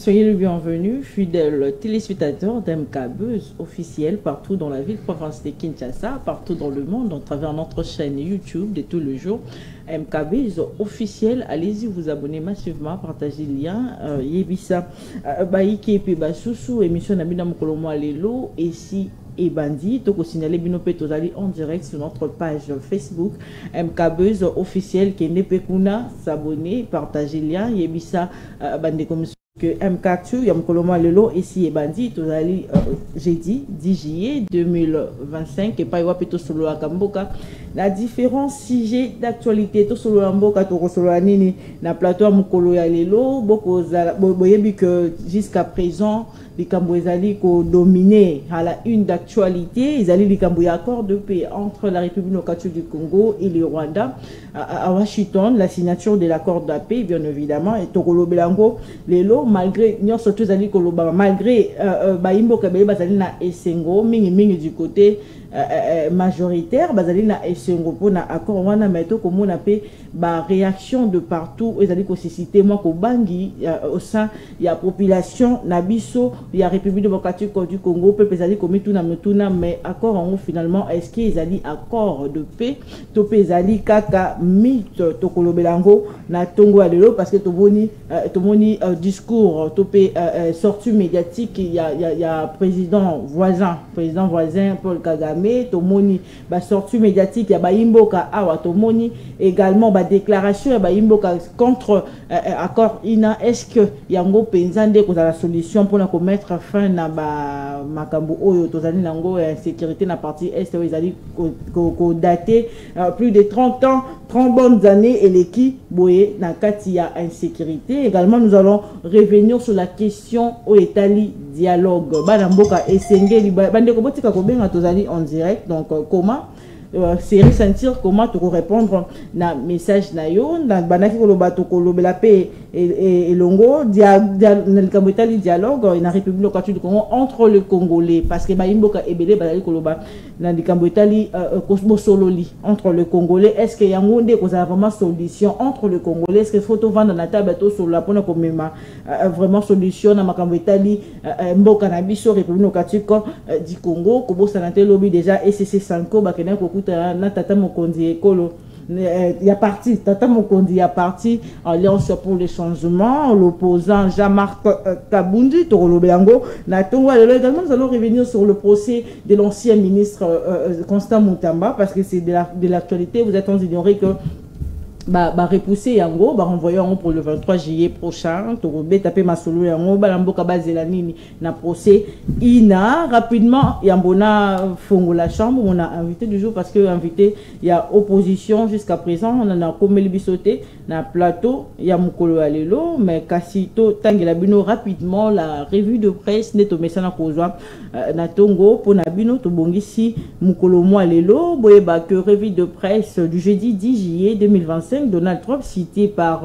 Soyez le bienvenu, fidèles téléspectateurs d'MK Buzz officiel partout dans la ville province de Kinshasa, partout dans le monde, à travers notre chaîne YouTube de tous les jours. MK Buzz officiel, allez-y vous abonner massivement, partagez le lien. Yebisa, Baïki et Basusu, émission Nabina Mokolomo Alelo, et si et bandit, donc au signaler Binope Tozali en direct sur notre page Facebook MK Buzz officiel qui n'est pas kuna, s'abonner, partager le lien. Yebisa, bande comme que MK2, Yamkoloma Lelo, ici et bandit, Tozali jeudi 10 juillet 2025, et pas Wapeto Solo Akamboka. La différents sujets d'actualité, tout solo Amboka, tout solo Anini, na plateau Mukolo ya Lelo, beaucoup boyebi que jusqu'à présent, les Cambouezali ko dominé à la une d'actualité, ils allaient les Cambouya accord de paix entre la République démocratique du Congo et le Rwanda à Washington, la signature de l'accord de paix, bien évidemment, et Tokolo Belango, Lelo, malgré, nous surtout Zali Koloba, malgré Baimbo Kabele Bazali na Essengo, mingi du côté majoritaire, Bazali na Essengo pour na accord, wana meto comme on appelle ba réaction de partout, ils allaient cité moi ko bangi au sein il y a population nabiso il y a République démocratique du Congo, peuple Zali commis tout na metuna, mais accord en haut finalement est-ce qu'ils allaient accord de paix, topé Zali kaka mythe Tokolo Belango na Tongo Alelo parce que tomoni discours topé sortie médiatique il y a président voisin Paul Kagame, tomoni ba sortie médiatique ya ba Imboka awa tomoni également ba déclaration ya ba Imboka contre accord ina, est-ce que yango penzande ko la solution pour na mettre fin na ba makambo oyo tozali nango insécurité na partie est où ils allaient ko dater plus de 30 ans 30 bonnes années et l'équipe boye na kati ya insécurité. Également nous allons revenir sur la question au Italie dialogue bana mboka esengeli bande ko botika ko benga tozali en direct, donc comment c'est ressentir comment tu répondre na message na yo na banaki koloba to kolobela pe et longo dialogue na République démocratique du Congo entre le Congolais parce que baimboka ebele bazali koloba na likambotali sololi entre le Congolais, est-ce que yangonde ko za vraiment solution entre le Congolais, est-ce que photo vendre na table to sur la pona komema vraiment solution na makambotali mboka na biso République démocratique du Congo ko bosa na lobby déjà SCC Sanko bakena ko kuta na tata mokonzi ekolo il y a parti Tata Mokondi, il y a parti Alliance pour le changement, l'opposant Jean-Marc Kabundi, Tokolo Belango, Natongo. Également, nous allons revenir sur le procès de l'ancien ministre Constant Moutamba, parce que c'est de l'actualité. Vous êtes en ignoré que repousser yango renvoyer pour le 23 juillet prochain to taper masolo yango balamboka bazela nini na procès ina rapidement yambona fongo la chambre, on a invité du jour parce que invité il y a opposition jusqu'à présent, on en a komeli bisoté na plateau ya mukolo alelo mais kasito tangela bino rapidement la revue de presse neto mesana kozwa na tongo pour na bino to bongisi mukolo mo alelo boyeba que revue de presse du jeudi 10 juillet 2025. Donald Trump, cité par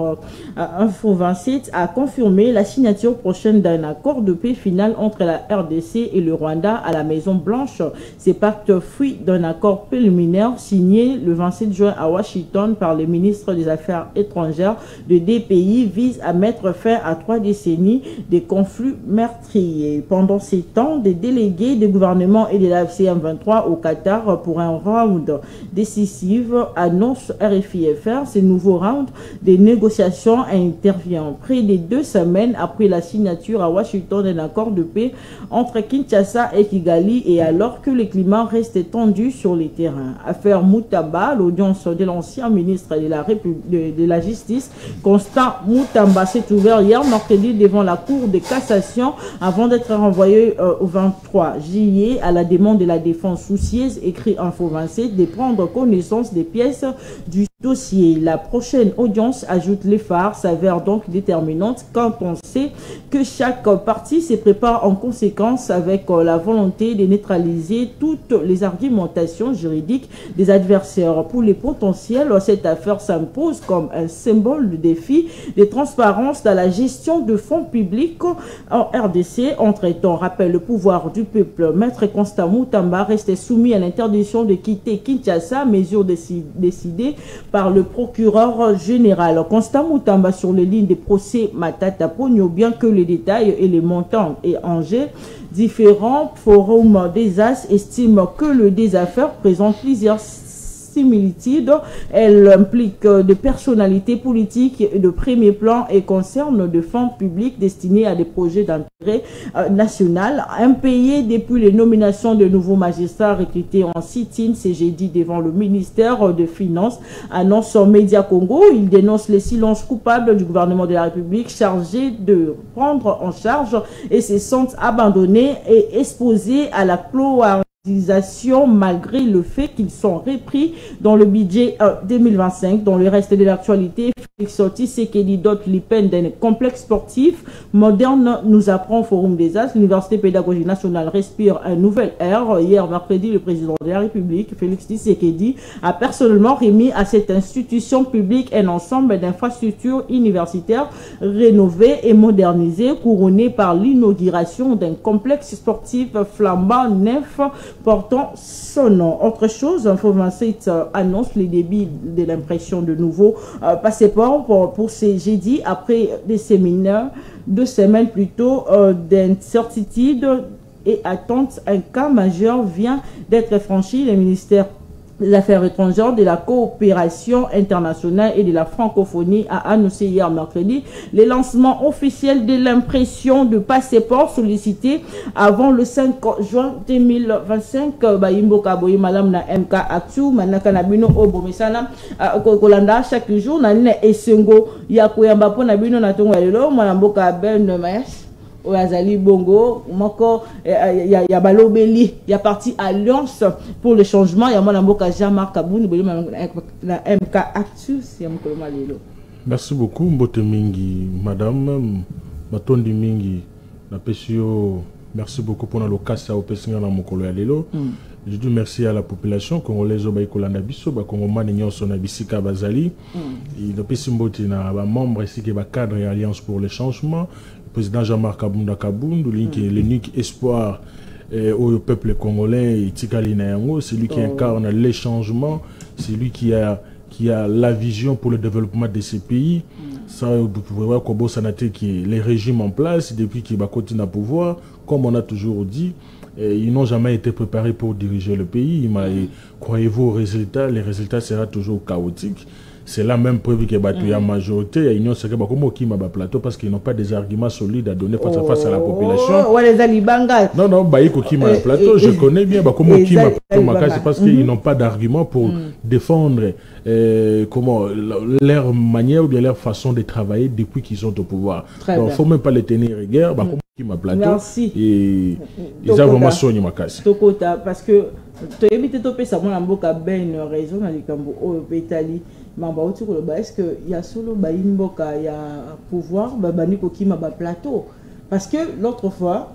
Info 27, a confirmé la signature prochaine d'un accord de paix final entre la RDC et le Rwanda à la Maison Blanche. Ces pactes fruits d'un accord préliminaire signé le 27 juin à Washington par le ministre des Affaires étrangères de deux pays visent à mettre fin à 3 décennies de conflits meurtriers. Pendant ces temps, des délégués des gouvernements et de la CM23 au Qatar pour un round décisif annonce RFI-FR. Ce nouveau round des négociations intervient près de 2 semaines après la signature à Washington d'un accord de paix entre Kinshasa et Kigali et alors que le climat reste tendu sur les terrains. Affaire Moutamba, l'audience de l'ancien ministre de la Justice, Constant Moutamba, s'est ouverte hier mercredi devant la Cour de cassation avant d'être renvoyé au 23 juillet à la demande de la défense soucieuse, écrit Info 27, de prendre connaissance des pièces du dossier. La prochaine audience, ajoute les phares, s'avère donc déterminante quand on sait que chaque partie se prépare en conséquence avec la volonté de neutraliser toutes les argumentations juridiques des adversaires. Pour les potentiels, cette affaire s'impose comme un symbole de défi de transparence dans la gestion de fonds publics en RDC. Entre-temps, rappelle le pouvoir du peuple, Maître Constant Moutamba restait soumis à l'interdiction de quitter Kinshasa, mesure décidée par le procureur général. Constant Moutamba sur les lignes des procès Matata Pogno, bien que les détails et les montants et enjeux différents, Forum des As estime que le désaffaire présente plusieurs similitudes. Elle implique des personnalités politiques de premier plan et concerne des fonds publics destinés à des projets d'intérêt national. Impayés depuis les nominations de nouveaux magistrats recrutés en sit-in CGD devant le ministère des Finances, annonce Média Congo. Il dénonce les silences coupables du gouvernement de la République chargé de prendre en charge et se sentent abandonnés et exposés à la cloisonnement malgré le fait qu'ils sont repris dans le budget 2025. Dans le reste de l'actualité, Félix Tshisekedi dote l'IPEN d'un complexe sportif moderne, nous apprend au Forum des As. L'Université pédagogique nationale respire un nouvel air. Hier, mercredi, le président de la République, Félix Tshisekedi, a personnellement remis à cette institution publique un ensemble d'infrastructures universitaires rénovées et modernisées, couronnées par l'inauguration d'un complexe sportif flambant neuf portant son nom. Autre chose, Info 27 annonce les débits de l'impression de nouveaux passeports pour ces jeudis après des séminaires, 2 semaines plus tôt d'incertitude et attente. Un cas majeur vient d'être franchi. Le ministère des Affaires étrangères, de la coopération internationale et de la francophonie a annoncé hier mercredi le lancement officiel de l'impression de passeports sollicités avant le 5 juin 2025. Baimboka boyi malam na MK Actu manaka na bino obomesana kolanda chaque jour na nina esengo ya koyamba po na bino na tongo lelo mwana mboka Ben Maes Oazali Bongo, moko ya balobeli, ya parti Alliance pour le changement, ya mwana mboka Jean-Marc Kabouni na MK Actu, c'est mkoloma lelo. Merci beaucoup mbote mingi madame Matondi mingi na pesio. Merci beaucoup pour l'occasion au pesinga na mokolo ya lelo. Je dis merci à la population congolaise au Baïkolanda Bisso, Bakongoma Nyon na Bisika Bazali. Il a pesi mbote na ba membre ici qui ba cadre et Alliance pour le changement. Président Jean-Marc Kabunda Kabound, l'unique espoir au peuple congolais, c'est lui qui incarne les changements, c'est lui qui a la vision pour le développement de ces pays. Ça, vous pouvez voir Kobo Sanate qui est les régimes en place depuis qu'il va continuer à pouvoir, comme on a toujours dit. Ils n'ont jamais été préparés pour diriger le pays. Croyez-vous aux résultats? Les résultats seront toujours chaotiques. C'est là même preuve que la majorité a union secrète plateau parce qu'ils n'ont pas des arguments solides à donner face à la population. Non, non, plateau, je connais bien c'est parce qu'ils n'ont pas d'arguments pour défendre comment leur manière ou bien leur façon de travailler depuis qu'ils sont au pouvoir. Donc, il ne faut même pas les tenir rigueur. Merci. Et ils ont vraiment soigné ma casse. Parce que tu as évité de ça, moi, une raison dans les cambo au Italie. Est-ce qu'il y a solo Baimboka, il y a pouvoir, Babaniko qui m'a plateau? Parce que l'autre fois,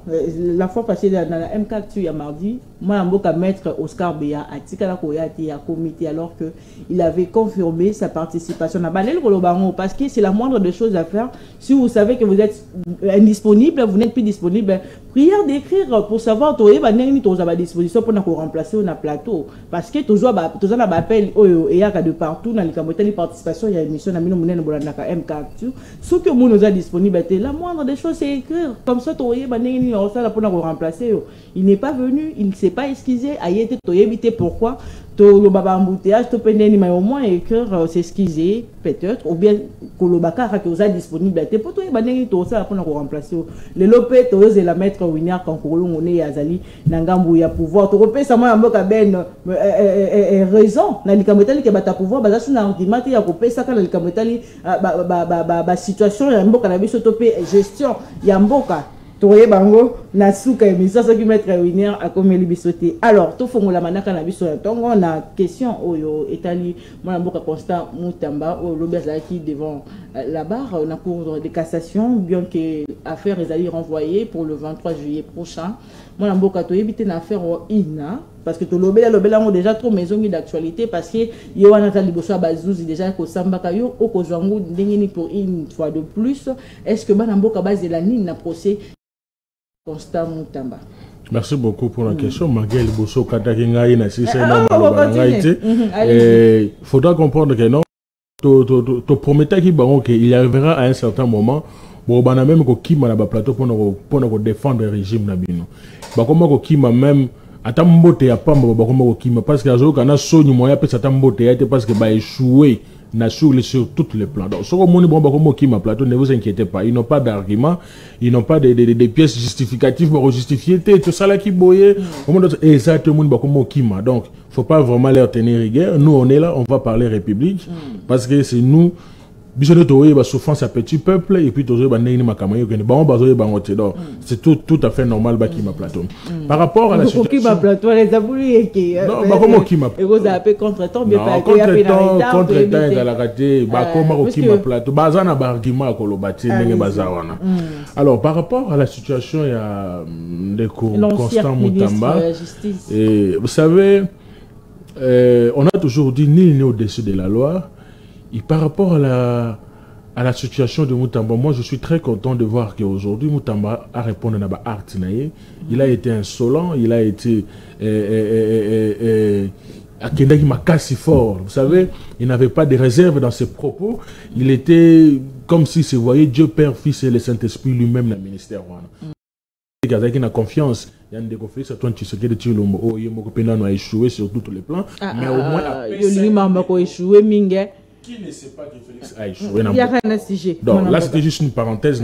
la fois passée dans la MK il y a mardi, moi, je maître Oscar Béa à Tikala Koyati à comité alors qu'il avait confirmé sa participation à Balel Rolobaron parce que c'est la moindre des choses à faire. Si vous savez que vous êtes indisponible, vous n'êtes plus disponible, prière d'écrire pour savoir tu es à disposition pour nous remplacer au plateau. Parce que toujours appel et de partout dans les participations, il y a une émission dans MK Actu. Ce que nous nous a disponible, la moindre des choses c'est écrire. Comme ça, tu es pour nous remplacer. Il n'est pas venu, il ne s'est pas excusé. Aïe, tu évité pourquoi. Le baba embouteillage, tu peux au moins écrire, s'excuser, peut-être, ou bien que le bakar qui a disponibilité pour toi, pour nous remplacer. Le lopé, tu oses la mettre au Winner quand on est Azali, Nangambu, il y a pouvoir. Tu repères ça, moi, ben raison. Dans les camétali qui a pouvoir, bah, ça, il y a coupé ça, quand les camétali, situation, il y a un beau cannabis autopé, gestion, il y a un beau cas. Toye bango na suka émission ce qui mettre réunir à comme libisoté. Alors to fongo la manaka na biso tongo na question oyo etali mona mboka Constant Moutamba au lobezaki devant la barre na cour de cassation bien que affaire ezali renvoyée pour le 23 juillet prochain. Mona mboka to éviter na affaire ina parce que to lobela ont déjà trop maison d'actualité parce que yo wana ta liboso bazuzi déjà ko sambaka yo okozwangu ndengeni pour une fois de plus. Est-ce que bana mboka base la nini na procès Constant Moutamba? Merci beaucoup pour la question. Malgré le bosso katakinga ina sisa Il faudra comprendre que non. to promettais qu'il y arrivera à un certain moment. Bon, on a même qui m'a la plateau pour défendre le régime nabino. Bah comment qui m'a même atambote ya pamba bah comment qui m'a parce que azo kana soni moya peut atambote ya parce que bah échoué sur tous les plans. Donc, sur le monde, bon, bah comment qui m'a plateau, ne vous inquiétez pas, ils n'ont pas d'arguments, ils n'ont pas des pièces justificatives pour justifier tout ça là qui boyait. Exactement, bah comment qui m'a. Donc, faut pas vraiment leur tenir rigueur. Nous, on est là, on va parler République parce que c'est nous. Souffrance à petit peuple et puis c'est tout à fait normal par rapport à la situation alors par rapport à la situation il y a des Constant Moutamba et vous savez on a toujours dit nul n'est au-dessus de la loi. Et par rapport à la situation de Moutamba, moi je suis très content de voir qu'aujourd'hui Moutamba a répondu à la il a été insolent, il a été fort. Vous savez, il n'avait pas de réserve dans ses propos. Il était comme si se voyait Dieu Père, Fils et le Saint-Esprit lui-même dans le ministère. Avec une confiance, il y a des conflits, c'est toi tu sais que tu a échoué sur tous les plans, mais au moins qui ne sait pas que Félix a échoué. Donc là, c'était juste une parenthèse.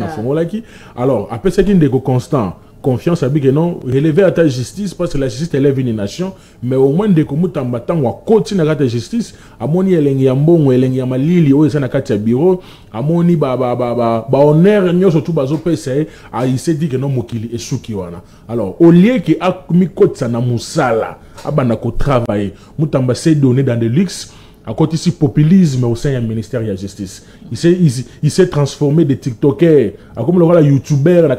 Alors, après ce qu'il y a constant, confiance à que non, relever à ta justice, parce que la justice élève une nation, mais au moins, dès que nous t'embattons, on continue à ta justice, à mon y a bon, il y a malili, ou il bureau, à mon y honneur, nous surtout bazo PCA, il s'est dit que non, mokili et soukiwana. Alors, au lieu que a mis côte ça na musala, abana ko travailler, Moutamba s'est donné dans des luxe. À côté du populisme au sein du ministère de la Justice. Il s'est transformé de TikToker, comme le YouTuber, à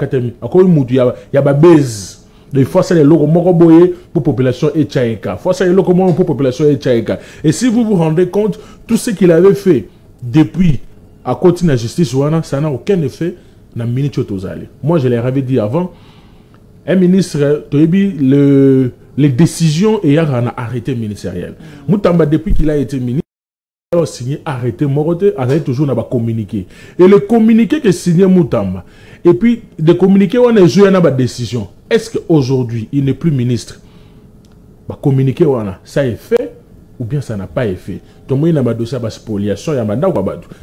comme il y a base. Des fois, c'est le logo pour la population et Tchaïka. Fois, c'est le logo pour la population et Tchaïka. Et si vous vous rendez compte, tout ce qu'il avait fait depuis à côté de la justice, ça n'a aucun effet dans le ministre Tozali. Moi, je l'avais dit avant, un ministre, les décisions et arrêté ministériel. Moutamba, depuis qu'il a été ministre, il a signé arrêté Morote, arrêté toujours n'a pas communiqué. Et le communiqué que signé Moutamba, et puis de communiquer, on a joué à la décision. Est-ce qu'aujourd'hui, il n'est plus ministre? Bah, communiquer, ça est fait ou bien ça n'a pas été fait. Tout le monde a dossier de spoliation,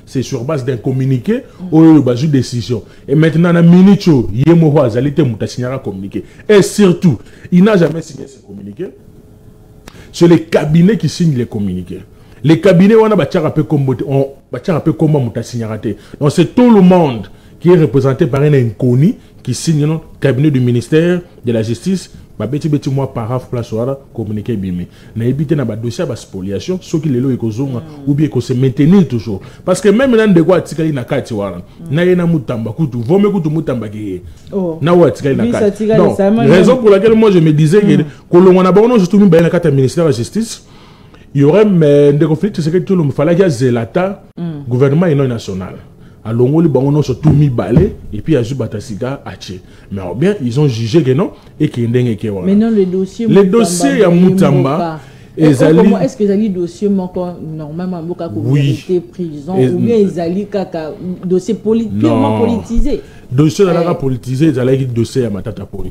c'est sur base d'un communiqué ou une décision. Et maintenant, la minute, il y a communiqué. Et surtout, il n'a jamais signé ce communiqué. C'est les cabinets qui signent les communiqués. Les cabinets, on a un peu comme donc c'est tout le monde qui est représenté par un inconnu qui signe le cabinet du ministère de la Justice. Beti moi paraf place wala communiquer bimi na éviter na ba dossier ba spoliation ceux qui les lo ekozonga ou bien ko se maintenir toujours parce que même dans de quoi tikali na kati wala na yena Moutamba kutu vome kutu Moutamba ki na wa tikali na kati donc raison pour laquelle moi je me disais que kolonga na bango surtout ba na kati ministère de la Justice il y aurait des conflits c'est que tout le monde fallait qu'il y ait zelata gouvernement et non national. Alors, on a surtout mis balai et puis il y a juste Batasika Haché. Mais bien, ils ont jugé que non et qu'il y a mais non, le dossier à Moutamba. Comment est-ce que les dossiers manquent normalement vérité, prison ou bien ils kaka dossier purement politisé? Dossier politisé, ils allaient dossier à Matata pour eux.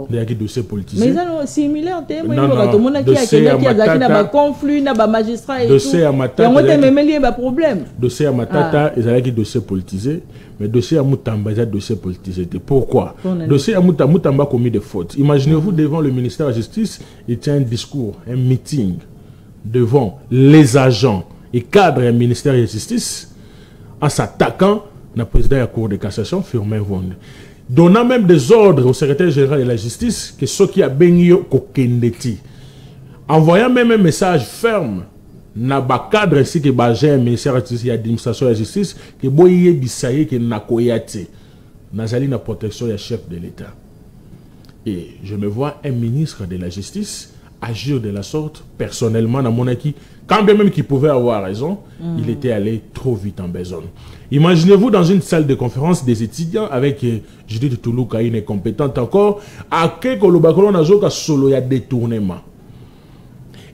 Il y a des dossiers politisés. Mais ça c'est similaire, tout le monde qui a conflit, na magistrat et tout. Dossier à Matata. Il y a même problème. Dossier à Matata, ils avaient des dossiers politisés, mais dossier à Moutamba, ils avaient des dossiers politisés. Pourquoi? Dossier à Moutamba a commis des fautes. Imaginez-vous devant le ministère de la Justice, il tient un discours, un meeting devant les agents et cadres du ministère de la Justice en s'attaquant au président de la Cour de cassation, Firmin Vonde. Donnant même des ordres au secrétaire général de la justice que ceux qui a béni kokendeti. Envoyant même un message ferme na ba cadre ainsi que ba un ministère de la justice et administration de la justice que boye bisaye que na koyate nazali na protection du chef de l'État. Et je me vois un ministre de la justice agir de la sorte personnellement dans mon acquis. Quand bien même qu'il pouvait avoir raison, il était allé trop vite en besogne. Imaginez-vous dans une salle de conférence des étudiants avec Judith Toulouka, une incompétente encore, à quel colobacolo nazoka solo, il y a détournement.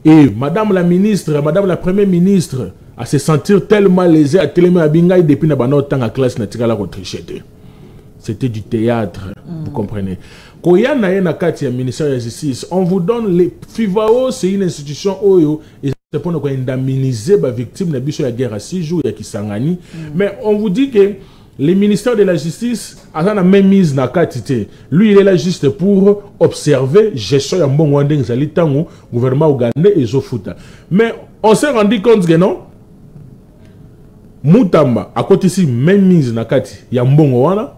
Et madame la ministre, madame la première ministre, à se sentir tellement lésé, à tellement abingay depuis na bana autant à classe na tika la tricher. C'était du théâtre, vous comprenez. Quand il y a na kati ya ministère de la justice, on vous donne les FIVAO, c'est une institution oyo et c'est pour nous indemniser les victimes de la guerre à 6 jours ya Kisangani. Mais on vous dit que le ministère de la justice a la même mise na kati. Lui il est là juste pour observer gestion ya mbongo ndenge zali tango gouvernement ougandais et zofuta. Mais on s'est rendu compte que non Mutamba à côté ici même mise na kati ya mbongo wana.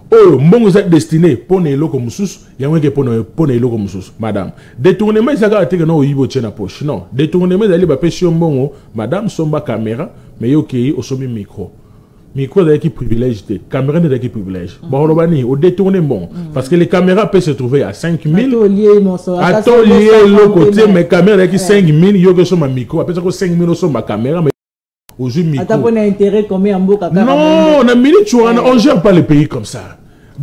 Oh, mbongo est destiné pour les locaux musus, il y a un qui pour les locaux musus, madame. Détournement, ça va être non, il va être poche. Non, détournement, il va pêcher mbongo, madame, somba caméra, mais ok, au sommet micro. Micro est qui privilège, caméra est qui privilège. Bon, au détournement, parce que les caméras peuvent se trouver à 5 000. Atelier, le côté, mais caméra est qui 5 000, il y a que sur ma micro, après ça, 5 000 sur ma caméra, mais au jeu micro. Attends, on a intérêt combien en boca? Non, on ne gère pas le pays comme ça.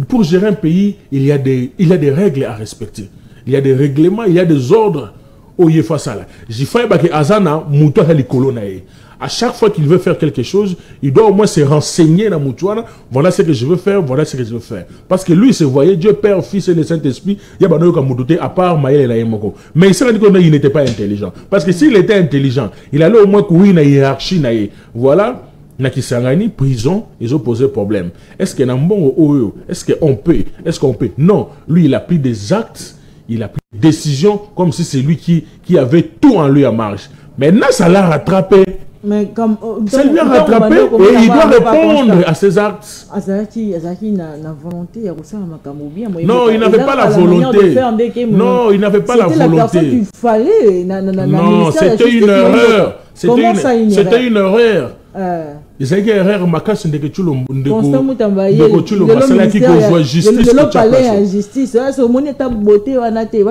Pour gérer un pays, il y a des règles à respecter. Il y a des règlements, il y a des ordres. Oh, il faut ça là. J'ai fait que Azana, Moutou a les colonnes. À chaque fois qu'il veut faire quelque chose, il doit au moins se renseigner dans Moutouana. Voilà ce que je veux faire, voilà ce que je veux faire. Parce que lui, il se voyait, Dieu Père, Fils et le Saint-Esprit, il y a pas Moutouté à part Maël et Laïmoko. Mais il s'est rendu compte qu'il n'était pas intelligent. Parce que s'il était intelligent, il allait au moins courir dans la hiérarchie. Voilà. Nakisangani, prison, ils ont posé problème. Est-ce qu'il y a un bon est-ce qu'on peut? Est-ce qu'on peut? Non. Lui, il a pris des actes, il a pris des décisions comme si c'est lui qui avait tout en lui à marche. Maintenant, ça l'a rattrapé. Mais comme ça lui a rattrapé et il doit répondre à ses actes. Non, il n'avait pas la volonté. Non, il n'avait pas la volonté. Non, c'était une erreur. C'était une erreur. Il s'agit d'erreur, mais quand c'est que tu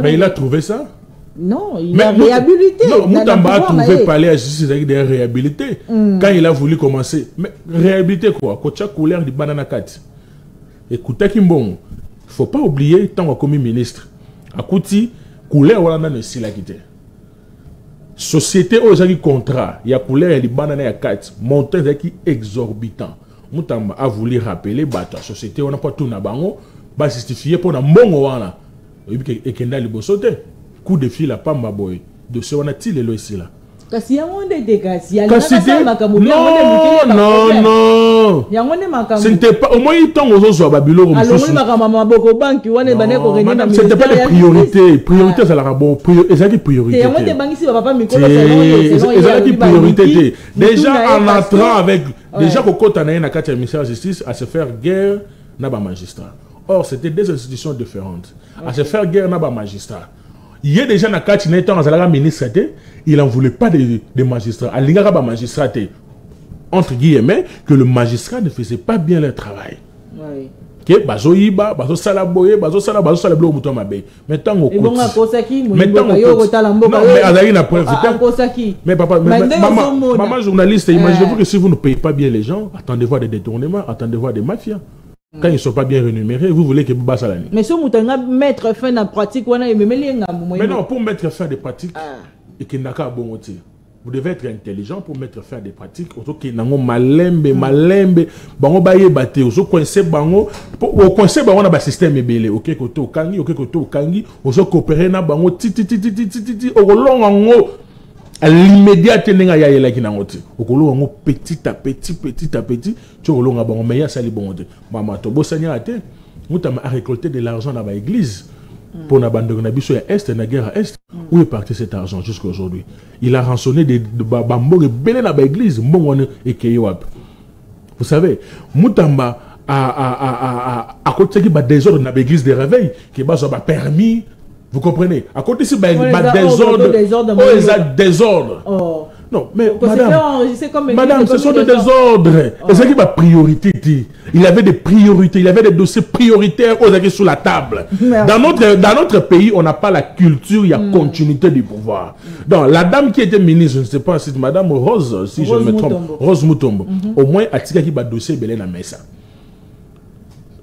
mais il a trouvé ça. Non, il a réhabilité. Non, Moutamba a trouvé parler à justice avec des réhabilités. Quand il a voulu commencer. Mais réhabiliter quoi? Quand tu as couleur de banana cat. Écoutez, Kimbon, il ne faut pas oublier, tant qu'on commis ministre, à Kouti, couleur ou la si la quitté. Société aux qui contrat, il y a couleur de banana cat, montant qui exorbitant. Moutamba a voulu rappeler, bah, la société, on n'a pas tout na bango, bah, justifié pour un bon wana. Et Kenda li bosote. Coup de fil à Pamba Boy. De ce qu'on a-t-il le ici là? Non. Ce n'était pas. Au moins, il tombe aux autres à Babylone. C'était pas des priorités. Priorité, ça l'a bon. Ils ont dit priorité. Déjà, en entrant avec. Déjà, qu'au côté, on a une carte de ministère de la justice à se faire guerre, n'a pas magistrat. Or, c'était deux institutions différentes. À se faire guerre, n'a pas magistrat. Il y a déjà un ministre, il n'en voulait pas de magistrats. Il y a un magistrat, entre guillemets, que le magistrat ne faisait pas bien leur travail. Oui. Que bazo iba, bazo salaboye, bazo salablo muto mabe. Maintenant on continue. Maintenant mais papa, maman journaliste, imaginez-vous que si vous ne payez pas bien les gens, attendez voir des détournements, attendez voir des mafias. Quand ils ne sont pas bien rémunérés, vous voulez que vous bassez la nuit. Mais si vous mettre fin à la pratique, mais non, pour mettre fin à des pratiques, et qu'il n'a qu'à bon côté. Vous devez être intelligent pour mettre fin à des pratiques. Auto qui n'ont malembe, bango baye bate, auto coincé bango, au coincé bango na ba système ebele, ok côté au kangi, auto coopérer na bango ti au long en à l'immédiat n'enga ya yela kinangote okolo ngo petit à petit tu olonga bango meya sali bonde mama to bosanya ate mutama a récolté de l'argent dans ba église pour na bande na biso ya est na guerre à est où est parti cet argent jusqu'à aujourd'hui. Il a rançonné de bambo belé na ba église mbongo ekeye wap. Vous savez mutamba à côté qui ba désordre na ba église de réveil qui ba so ba permis. Vous comprenez? À côté de désordre. Oh. Non, mais madame, ce sont des désordres. Et c'est qui ma priorité. Il avait des priorités, il avait des dossiers prioritaires sur la table. Dans notre pays, on n'a pas la culture, il y a continuité du pouvoir. Donc, la dame qui était ministre, je ne sais pas si madame Rose, si je me trompe, Rose Mutombo, au moins, a tiré qui dossier belé na mesa.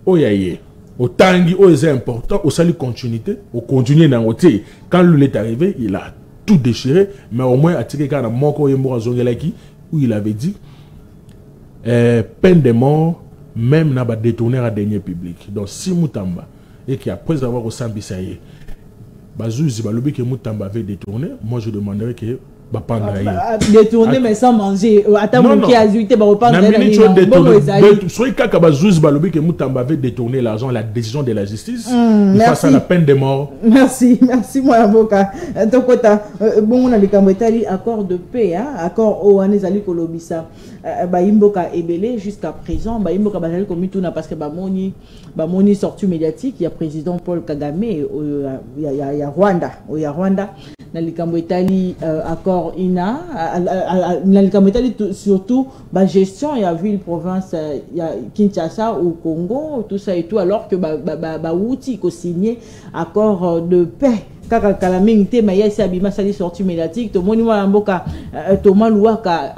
Oyaye. Au tangi, c'est important, au salut continuité, au continuer dans le thé. Quand lui est arrivé, il a tout déchiré, mais au moins, à tirer quand moko et mora zongelaki, où il avait dit peine de mort, même n'a pas détourné à deniers publics. Donc, si Moutamba, et qu'après avoir au Sambisaye, Bazouzi, Balobi, que Moutamba avait détourné, moi je demanderais que détourner mais sans manger. Attends, qui a ajouté, bah, repas de soit kaka Bazouzi, Balobi, que Moutamba avait détourné l'argent, la décision de la justice, face à la peine de mort. Merci, moi, avocat. Donc, bon, on a les Cambrétali, accord de paix, accord au Anezali Kolobisa. Imboka Ebele jusqu'à présent, Imboka Bazali Komituna parce que Bamoni sortie médiatique, il y a président Paul Kagame, il y a Rwanda, dans les Cambrétali, accord INA, dans les Cambrétali surtout, gestion, il y a ville, province, il y a Kinshasa au Congo, tout ça et tout, alors que Outi ko signé accord de paix. Kaka kalaming te maya si abima sali sortie médiatique to moni wa mboka Thomas Louaka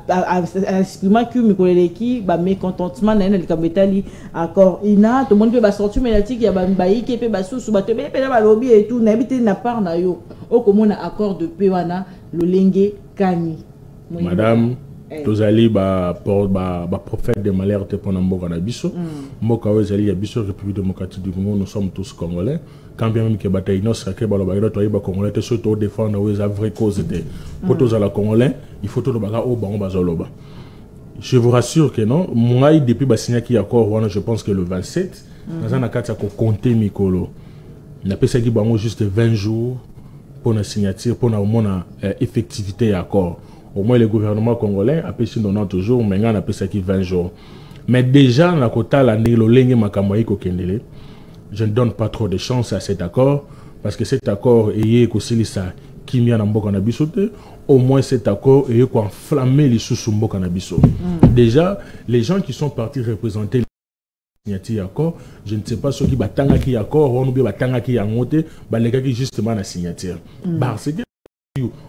a exprimé que mikoleleki ba mécontentement na na likambetali accord ina to moni pe ba sortie médiatique ya ba mbayi ke pe ba susu ba te be pe ba lobby et tout na bité na part na yo o komona accord de paix wana lolenge kani madame tozali ba prophète de malheur te pona mboka na biso mboka ozali ya biso République démocratique du Congo, nous sommes tous congolais. Quand bien même que bataille non sacré balobaga to yiba congolais te surtout défendre aux vraies causes de pour tous à la congolais il faut tout le baga au bango bazoloba. Je vous rassure que non moi depuis ba signé qui accord wana je pense que le 27 dans un akati ko compter mikolo na pesa ki bango juste 20 jours pour la signature pour na mona effectivité accord. Au moins le gouvernement congolais a payé 90 jours mais on a payé 20 jours. Mais déjà na kota la nilolenge makambo ko kendele. Je ne donne pas trop de chance à cet accord parce que cet accord est kosilisa kimia na mboka na biso te, au moins cet accord est ko enflammer les sous mboka na biso. Déjà les gens qui sont partis représenter signature accord, je ne sais pas ceux qui batanga qui accord ou bien batanga qui yangote, ba les gars qui justement la signature. Parce que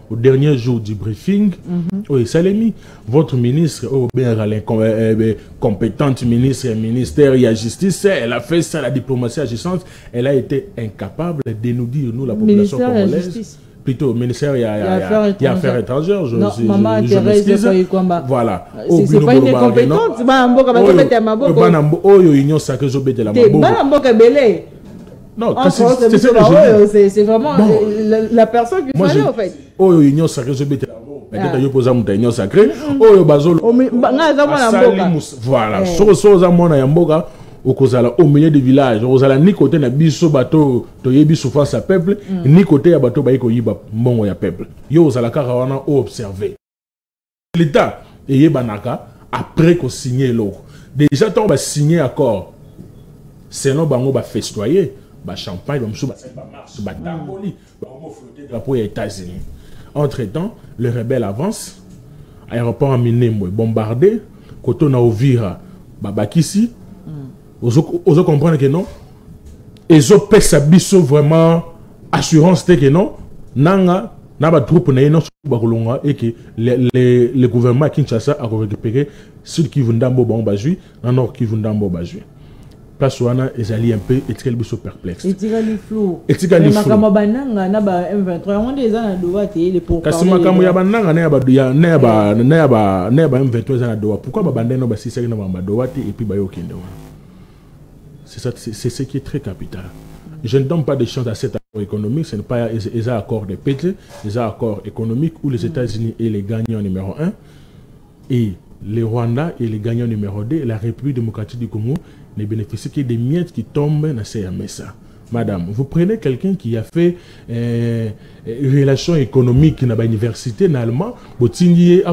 au dernier jour du briefing, Salemi, votre ministre, compétente ministre, ministère et la justice, elle a fait ça, la diplomatie agissante, elle a été incapable de nous dire, nous, la population congolaise, plutôt ministère et affaires étrangères, je m'excuse. Voilà. C'est pas une incompétence, non, c'est vraiment la personne qui fallait en fait. Oh, union sacrée, je vais te la union sacrée. Oh, bazolo. Voilà. Au milieu du village, ni côté na biso bateau, to yebi souffrance à peuple, ni côté ya bateau baiko yiba mbongo ya peuple. Yo ozala kaka wana observer. L'État et banaka après qu'on signe l'eau. Déjà tant on va signer accord. Sinon bango ba festoyer. Champagne, drapeau aux États-Unis. Entre-temps, le rebelle avance, aéroport amené bombardé, côté on a ouvert Babakisi. Vous comprenez que non? Et zo pesa biso vraiment assurance que non? Nanga naba troupe na ino bakolonga et que le gouvernement Kinshasa a récupéré ceux qui vont dans Bobo Bazui, dans nord qui vont dans Bobo Bazui. Place wana ezali un peu etikali biso perplexe. Etikali flou. Etikali flou. Makama bananga na ba M23 on des na doa te le pour. Kasi makamo ya bananga na ba M23 za na doa. Pourquoi ba bandeno ba sisaki na ba doa te et puis ba yokende wana. C'est ça, c'est ce qui est très capital. Je ne donne pas de chance à cet accord économique, ce n'est pas un accord de paix, c'est un accord économique où les États-Unis est les gagnants numéro 1 et le Rwanda est les gagnants numéro 2, la République démocratique du Congo ne bénéficie que des miettes qui tombent dans ces MSA. Madame, vous prenez quelqu'un qui a fait relations économiques dans l'université en allemand, vous avez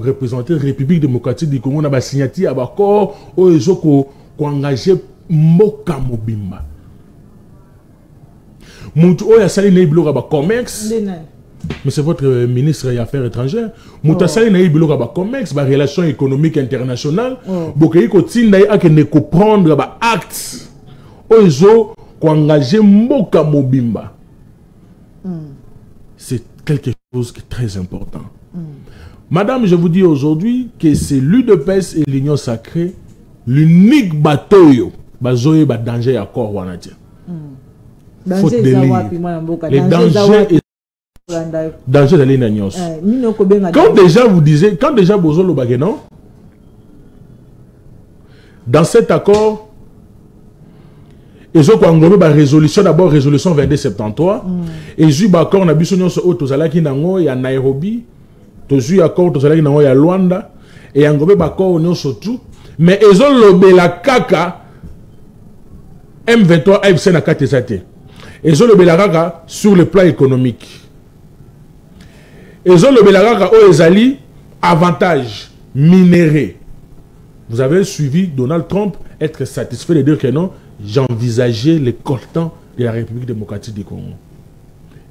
représenter la République démocratique du Congo, vous avez signé un accord, vous avez engagé Moka Mobimba. Moutou oya sali na ibilo ba commerce. Mais c'est votre ministre des Affaires étrangères. Moutou sali na ibilo ba commerce, ba relations économiques internationales. Bokeyi ko tinda ake ne comprendre ba acte. Ozo ko engager Moka Mobimba. C'est quelque chose qui est très important. Madame, je vous dis aujourd'hui que c'est l'UDPS et l'Union sacrée l'unique bateau bazoé ba danger à corps wana. Faute de lire. Les dangers Danger d'aller na nyos. Quand déjà vous disiez, quand déjà Bozo Lobageno, dans cet accord, ils ont une résolution, d'abord résolution 2273, et ils ont accord, on a vu sur Tozalaki Nango, il y a Nairobi, ils ont accord, Tozalaki Nango, il y a Luanda, et il y a un accord, on a surtout, mais ils ont lobé la caca, M23, AFC na Katezate. Ils ont lobé la caca sur le plan économique. Ils ont lobé la caca au Ezali, avantage minéré. Vous avez suivi Donald Trump être satisfait de dire que non, j'envisageais les coltans de la République démocratique du Congo.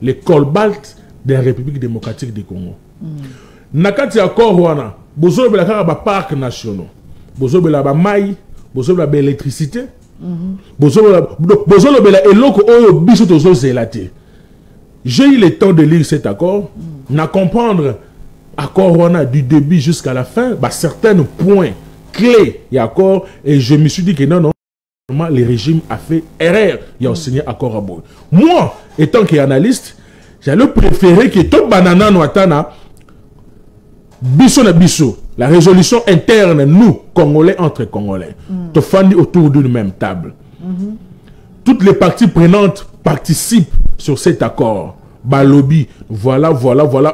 Les colbaltes de la République démocratique du Congo. Nakati accord wana, bozo be la kaka ba parc nationaux. Bozo be la ba maï, bozo be la ba électricité. Bozo be la eloko oyo biso tozo zelate. J'ai eu le temps de lire cet accord, na comprendre accord wana du début jusqu'à la fin, bah certains points clés et accord, et je me suis dit que non, non, le régime a fait erreur, il a signé accord à bord. Moi, étant qu'analyste, j'allais préférer que tout banana noatana, biso na biso, la résolution interne, nous, Congolais entre Congolais, te fandi autour d'une même table. Toutes les parties prenantes participent sur cet accord. Balobi, voilà,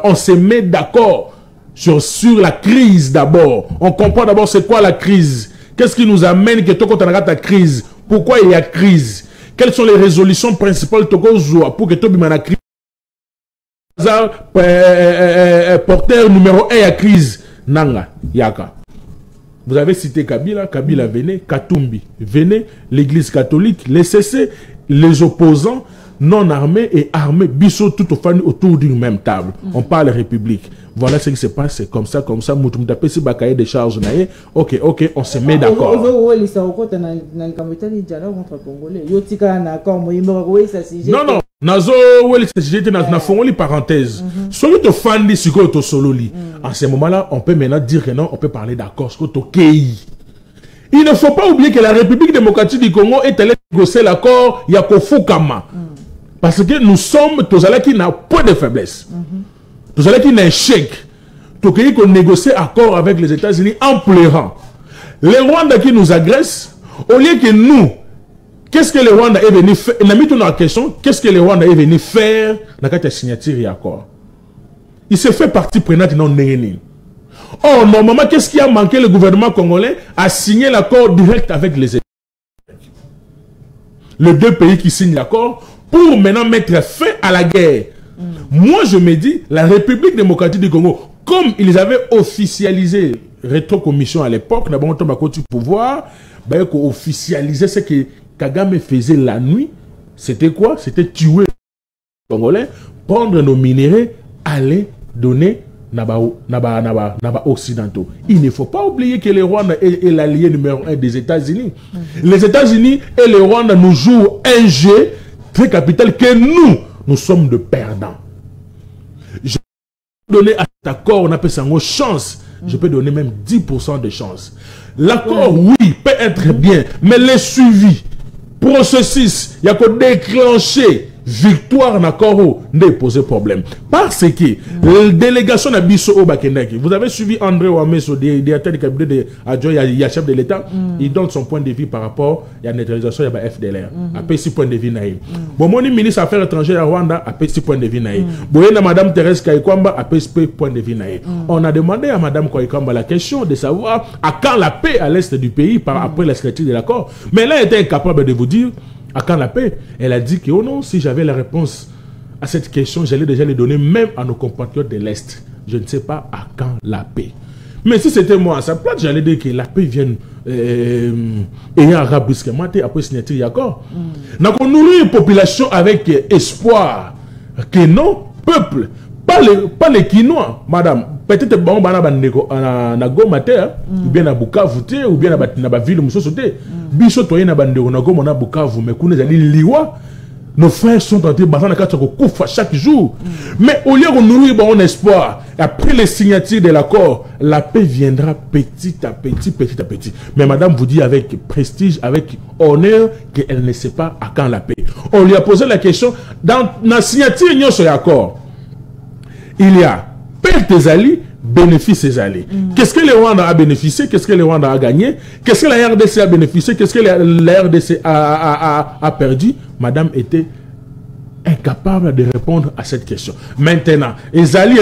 on se met d'accord sur la crise d'abord. On comprend d'abord c'est quoi la crise. Qu'est-ce qui nous amène que quand on a la crise? Pourquoi il y a crise? Quelles sont les résolutions principales pour que tout le monde ait crise? Porteur numéro 1 à crise. Nanga, Yaka. Vous avez cité Kabila, Kabila venait, Katumbi venait, l'église catholique, les CC, les opposants non armés et armés, bisso tout autour d'une même table. On parle république. Voilà ce qui se passe, c'est comme ça, Moutoumdapé, si Bakaye des charges, ok, on se met d'accord. Non, Nazo, j'étais dans la parenthèse. Celui qui fandi sur le sololi. En ce moment-là, on peut maintenant dire que non, on peut parler d'accord sur le KI. Il ne faut pas oublier que la République démocratique du Congo est allée négocier l'accord Yakofukama. Parce que nous sommes tous allés qui n'ont pas de faiblesse. Tous allés qui n'ont un chèque. Tous allés qui ont négocié accord avec les États-Unis en pleurant. Les Rwandais qui nous agressent, au lieu que nous, qu'est-ce que les Rwandais est venu faire? On a mis tout dans la question, qu'est-ce que les Rwandais est venu faire dans la signature et accord? Il se fait partie prenante non négative. Or, normalement, qu'est-ce qui a manqué? Le gouvernement congolais a signé l'accord direct avec les États-Unis. Les deux pays qui signent l'accord pour maintenant mettre fin à la guerre. Moi, je me dis, la République démocratique du Congo, comme ils avaient officialisé rétrocommission à l'époque, d'abord, on a continué au pouvoir, ben, officialiser ce que Kagame faisait la nuit. C'était quoi? C'était tuer les Congolais, prendre nos minéraux, aller donner naba occidentaux. Il ne faut pas oublier que le Rwanda est l'allié numéro 1 des États-Unis. Les États-Unis et le Rwanda nous jouent un jeu très capital que nous sommes de perdants. Je peux donner à cet accord, on appelle ça une chance. Je peux donner même 10% de chance. L'accord, oui, peut être bien, mais le suivi, processus, il y a que déclencher victoire d'accord n'est posé problème. Parce que la délégation de Bisso au Bakendaki, vous avez suivi André Ouameso, directeur du cabinet de Adjoint, il y a chef de l'État, il donne son point de vue par rapport à la neutralisation de la FDLR. Après 6 points de vue. Bon, mon ministre des Affaires étrangères à Rwanda, après 6 points de vue. Bon, Madame Thérèse Kaikwamba, après 6 points de vue. On a demandé à Madame Kaikwamba la question de savoir à quand la paix à l'est du pays après la signature de l'accord. Mais là, elle était incapable de vous dire à quand la paix. Elle a dit que, oh non, si j'avais la réponse à cette question, j'allais déjà les donner même à nos compatriotes de l'Est. Je ne sais pas à quand la paix. Mais si c'était moi à sa place, j'allais dire que la paix vienne ayant arabe brusquement après signature d'accord. Donc on nourrit une population avec espoir que non, peuple, pas les Quinois, madame. Peut-être bon, na Goma ou bien na Bukavu ou bien na ville Moussosote. Biso toye na bandeko na Goma na Bukavu, mais qu'on est liwa. Nos frères sont en train de battre chaque jour. Mais au lieu de nourrir bon espoir, après les signatures de l'accord, la paix viendra petit à petit. Mais madame vous dit avec prestige, avec honneur, qu'elle ne sait pas à quand la paix. On lui a posé la question, dans la signature de l'accord, il y a perte des alliés, bénéfice des alliés. Qu'est-ce que le Rwanda a bénéficié? Qu'est-ce que le Rwanda a gagné? Qu'est-ce que la RDC a bénéficié? Qu'est-ce que la RDC a perdu? Madame était incapable de répondre à cette question. Maintenant, les alliés,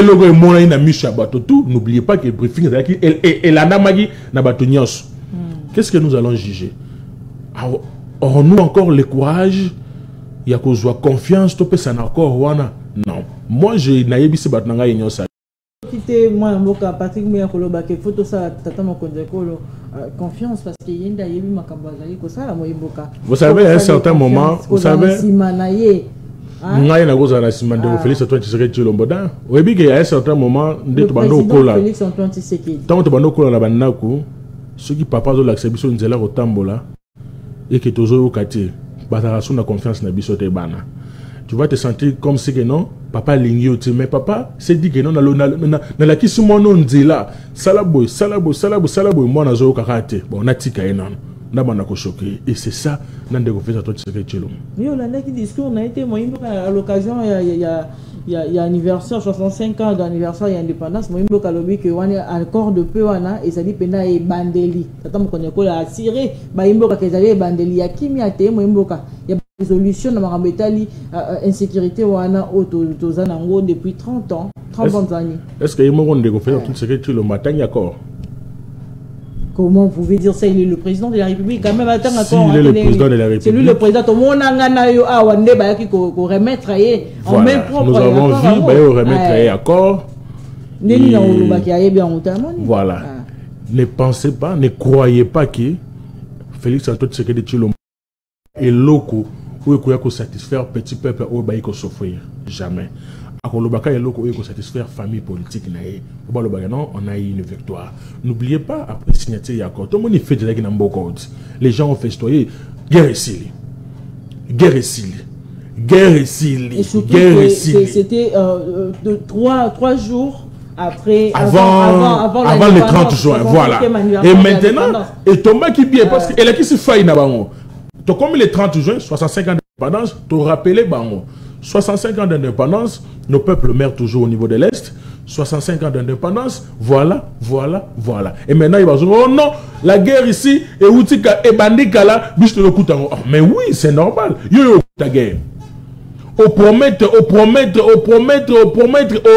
n'oubliez pas que le briefing et la namagi qu'est-ce que nous allons juger? Aurons-nous encore le courage? Il y a confiance, ça n'a encore non. Moi, je n'ai pas quitter moi Patrick Meya koloba ke photo ça tata Mokondeko confiance parce que yenda yebi makambo azali ko sala moyimboka. Vous savez à un certain moment, vous savez ngai na goza na simande Félix Antoine Tshisekedi Tshilombo. Oyebi ke à un certain moment ndeto bando kola Félix Antoine Tshisekedi. Tant to bando kola na bandako ceux qui papa zo l'accepter biso nzela kotambola et que tozo okati batara suna confiance na biso te bana. Tu vas te sentir comme si que non, papa lingio, mais papa c'est dit que non, na la qui mon nom dit là, salaboy, moi na zo karate, bon na tika enan, na bana ko choqué et c'est ça, nan de confesse à toi tu sais que mais on a qui discours on a été moi à l'occasion il y a anniversaire 65 ans d'anniversaire et indépendance, moi imboka lobi que on est encore de peu wana et ça dit pena et bandeli, tata mo connait ko la tiré, ba imboka que ça bandeli ya kimia te mo imboka résolution de Marambetali insécurité wana autozanango depuis 30 ans, 30 bonnes années. Est-ce que Yemo Ronde fait tout ce que tu le matin d'accord? Comment vous pouvez dire ça? Il est le président de la République quand même attends encore. Il est le président de la République. C'est lui le président. Tout le monde a eu à Wande ba qui ko remettre en main propre. Nous avons vu ba remettre accord. Voilà. Ne pensez pas, ne croyez pas que Félix Antoine Tshisekedi Tshilombo est loco. Où il satisfaire petit peuple où il faut souffrir. Jamais. Il satisfaire famille politique. On a eu une victoire. N'oubliez pas, après signature d'accord, tout le monde fait des les gens ont festoyé. Guerre ici. Guerre ici. Guerre ici. Guerre ici. C'était 3 jours après. Avant le 30 juin. Voilà. Et maintenant, et Thomas qui bien parce qu'elle a qui se faille là-bas. Comme le 30 juin, 65 ans d'indépendance, tu rappelles, 65 ans d'indépendance, nos peuples meurent toujours au niveau de l'Est. 65 ans d'indépendance, voilà. Et maintenant, il va dire, oh non, la guerre ici, et bandika là, mais oui, c'est normal. La guerre. Au promettre, au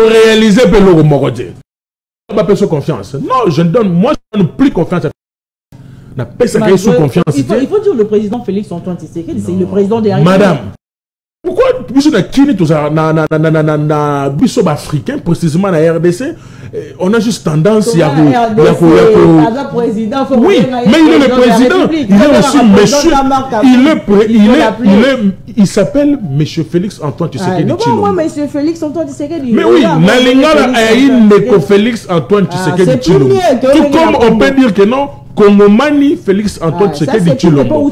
réaliser, on n'a pas confiance. Non, je ne donne plus confiance à sous confiance. Il faut dire le président Félix Antoine Tshisekedi, c'est le président des Madame, pourquoi nous africain, précisément la RDC, on a juste tendance à oui, mais il est le président, il est aussi monsieur, il s'appelle monsieur Félix Antoine Tshisekedi Tshilombo. Monsieur Félix Antoine Tshisekedi. Mais oui, Nalingala a une Félix Antoine Tshisekedi Tshilombo. Tout comme on peut dire que non. Kongomani Félix Antoine Tshisekedi Tshilombo.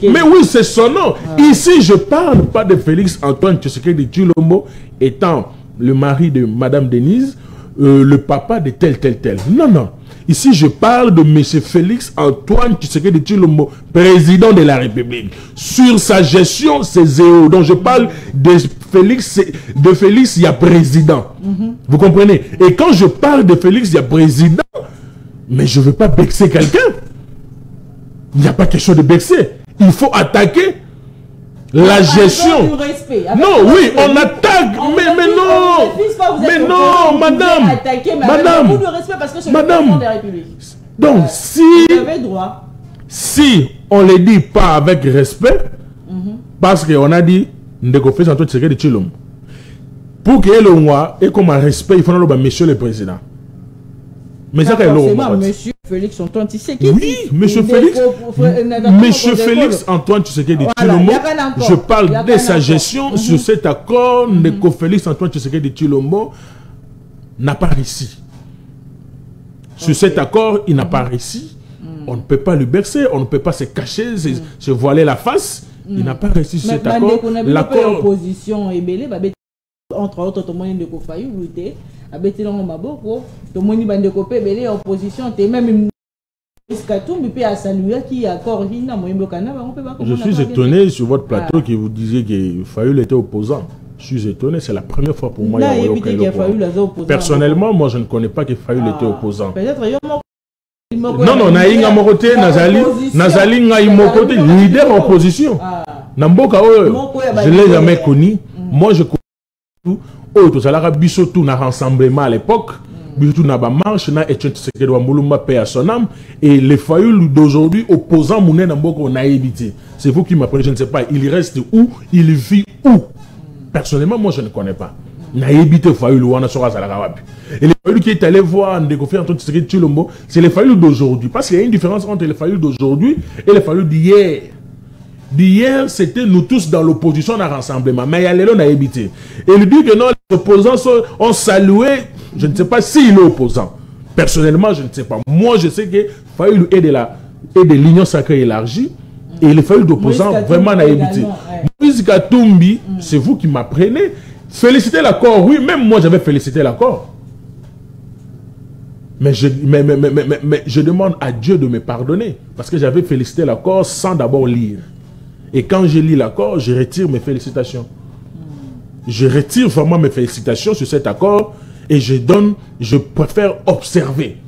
Mais oui, c'est son nom. Ici, je ne parle pas de Félix Antoine Tshisekedi Tshilombo étant le mari de Madame Denise, le papa de tel. Non. Ici, je parle de M. Félix Antoine Tshisekedi Tshilombo, président de la République. Sur sa gestion, c'est zéro. Donc, je parle de Félix, il y a président. Vous comprenez? Et quand je parle de Félix, il y a président. Mais je ne veux pas vexer quelqu'un. Il n'y a pas quelque chose de vexer. Il faut attaquer la gestion. Non, oui, on attaque. Mais non, madame. Donc, si on ne le dit pas avec respect, parce qu'on a dit, pour que le roi ait comme un respect, il faut le monsieur le président. Mais ça, monsieur Félix Antoine Tshisekedi. Oui, monsieur Félix Antoine Tshisekedi Tshilombo. Je parle de sa gestion sur cet accord. Que Félix Antoine Tshisekedi Tshilombo n'a pas réussi. Sur cet accord, il n'a pas réussi. On ne peut pas le bercer, on ne peut pas se cacher, se voiler la face. Il n'a pas réussi sur cet accord. L'accord opposition est belé, entre autres, tout le monde de Kofayu, Abetilango Maboko, tout le monde de Kopé, belé, opposition, et même je suis étonné sur votre plateau que vous disiez que Fayoul était opposant. Je suis étonné, c'est la première fois pour moi. Personnellement, moi je ne connais pas que Fayoul était opposant. Peut-être non, Naïnga Moroté, Nazali Ngaïmokoté, leader opposition. Namboka, je ne l'ai jamais connu. Moi je connais tout. Oh, tout ça, là, Bissotou n'a rassemblement à l'époque. Bissotou n'a pas marche, n'a été secrétaire de Moulumba paix à son âme. Et les Fayoul d'aujourd'hui, opposants Mouné Namboka, on a évité. C'est vous qui m'apprenez, je ne sais pas, il reste où, il vit où. Personnellement, moi je ne connais pas. N'a évité Fayoul ou Wana Sora Salarawapi. Et les Fayoul qui est allé voir Ndékofi Antoine Tshisekedi Tshilombo, c'est les Fayoul d'aujourd'hui. Parce qu'il y a une différence entre les Fayoul d'aujourd'hui et les Fayoul d'hier. D'hier, c'était nous tous dans l'opposition d'un rassemblement. Mais il y a les lots à éviter. Et il dit que non, les opposants ont salué. Je ne sais pas s'il est opposant. Personnellement, je ne sais pas. Moi, je sais que Fayoul est de l'Union sacrée élargie. Et les Fayoul d'opposants, vraiment, à éviter. Moïse Katumbi, c'est vous qui m'apprenez. Féliciter l'accord, oui, même moi, j'avais félicité l'accord. Mais je demande à Dieu de me pardonner. Parce que j'avais félicité l'accord sans d'abord lire. Et quand je lis l'accord, je retire mes félicitations. Je retire vraiment mes félicitations sur cet accord et je préfère observer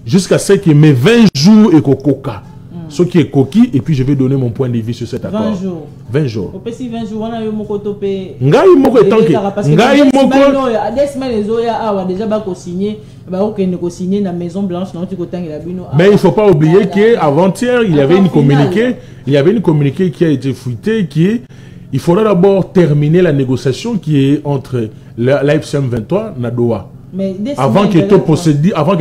jusqu'à ce que mes 20 jours et coca. Ce qui est coquille, et puis je vais donner mon point de vue sur cet accord. 20 jours. 20 jours. Au PC 20 jours, on a eu mon cotopé. Ngai moko etanke. Ngai moko. Des semaines les oya a déjà ba ko signer, ba ko ne signer na Maison Blanche na ti ko tangela bino. Mais il faut pas oublier que avant-hier, il y avait une communiqué, qui a été fouillé il faudra d'abord terminer la négociation qui est entre l'AFCM 23 na Doha. Avant que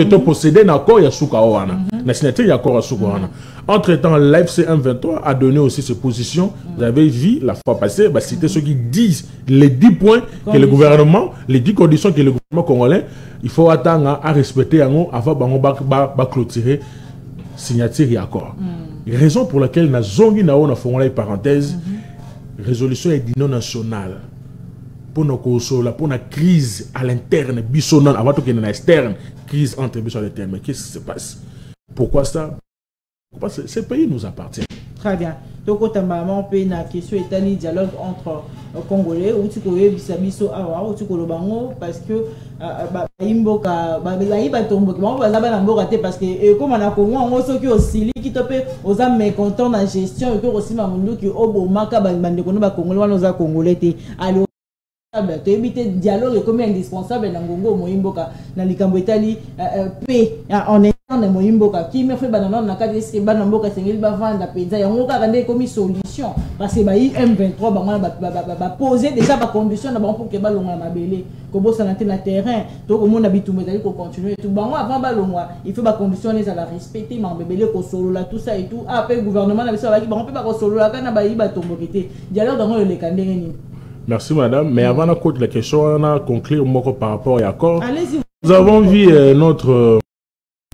tu possédais l'accord, il y a Soukaoana. La signature, il y a accord à Soukaoana. Entre-temps, l'AFCM 23 a donné aussi ses positions. Vous avez vu la fois passée, c'était ceux qui disent les 10 points que le gouvernement, les 10 conditions que le gouvernement congolais, il faut attendre à respecter avant de clôturer signature et accord. Raison pour laquelle nous avons fait une parenthèse, résolution est non nationale. Pour la crise à l'interne, avant que nous externe, crise entre à l'interne. Mais qu'est-ce qui se passe? Pourquoi ça? Parce que ce pays nous appartient. Très bien. Donc, on peut une question établir dialogue entre Congolais ou Bisabiso Awa ou Tikolobango parce que Imboka parce que comme on a Congo on se qui aussi qui topé aux âmes mécontents dans la gestion et que aussi Mamundu qui Obomaka bande Congolais nos Congolais alors éviter dialogue est comme indispensable dans Congo Moimboka dans les Cambotali paix en interne Moimboka qui me fait banana na cadre est banamboka sengeli ba vendre penza yango ka rendre comme solution parce que M23 ba poser déjà ba condition na ba pour que ba longa mabele ko bossa na terrain to ko mona bitumba dali ko continuer tout bango avant ba longa il faut ba condition les à la respecter ma bebele ko solo la tout ça et tout après gouvernement na biso ba ki ba peut pas ko solo la kana ba yiba tombokité dialogue dans le kandenge ni. Merci madame, mais avant de la question, on a conclu par rapport à l'accord. Allez-y. Nous avons vu notre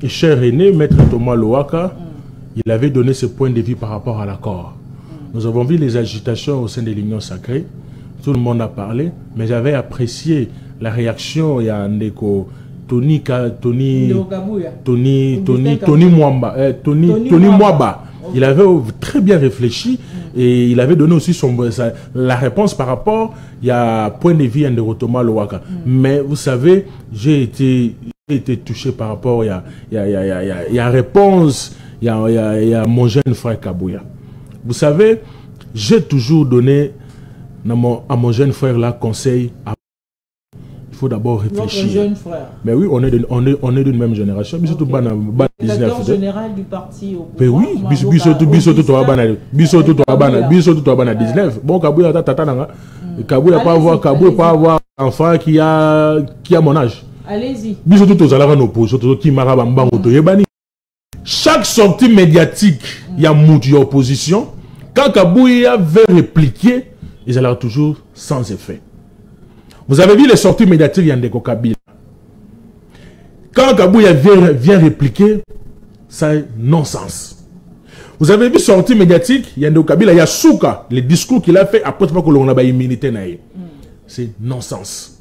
cher aîné, Maître Thomas Louaka, il avait donné ses points de vue par rapport à l'accord. Nous avons vu les agitations au sein de l'Union sacrée, tout le monde a parlé, mais j'avais apprécié la réaction, il y a Ndeko, Tony Mwamba. Il avait très bien réfléchi et il avait donné aussi la réponse par rapport à point de vue de Thomas Louaka. Mais vous savez, j'ai été touché par rapport à la réponse, il y a mon jeune frère Kabouya. Vous savez, j'ai toujours donné à mon jeune frère là conseil. Il faut d'abord réfléchir. Votre jeune frère. Mais oui, on est d'une même génération. Okay. Surtout le directeur général du parti au pouvoir. Mais oui, Biso 19. Bon, Kabouya pas avoir enfant qui a mon âge. Allez-y. Biso tout aux alava qui chaque sortie médiatique, il y a une opposition. Quand Kabouya veut répliquer, ils allaient toujours sans effet. Vous avez vu les sorties médiatiques Yandeko Kabila. Quand Kabouya vient répliquer, c'est non-sens. Vous avez vu sorties médiatiques Yandeko Kabila, il y a Souka, les discours qu'il a fait après que l'on a immunité. C'est non-sens.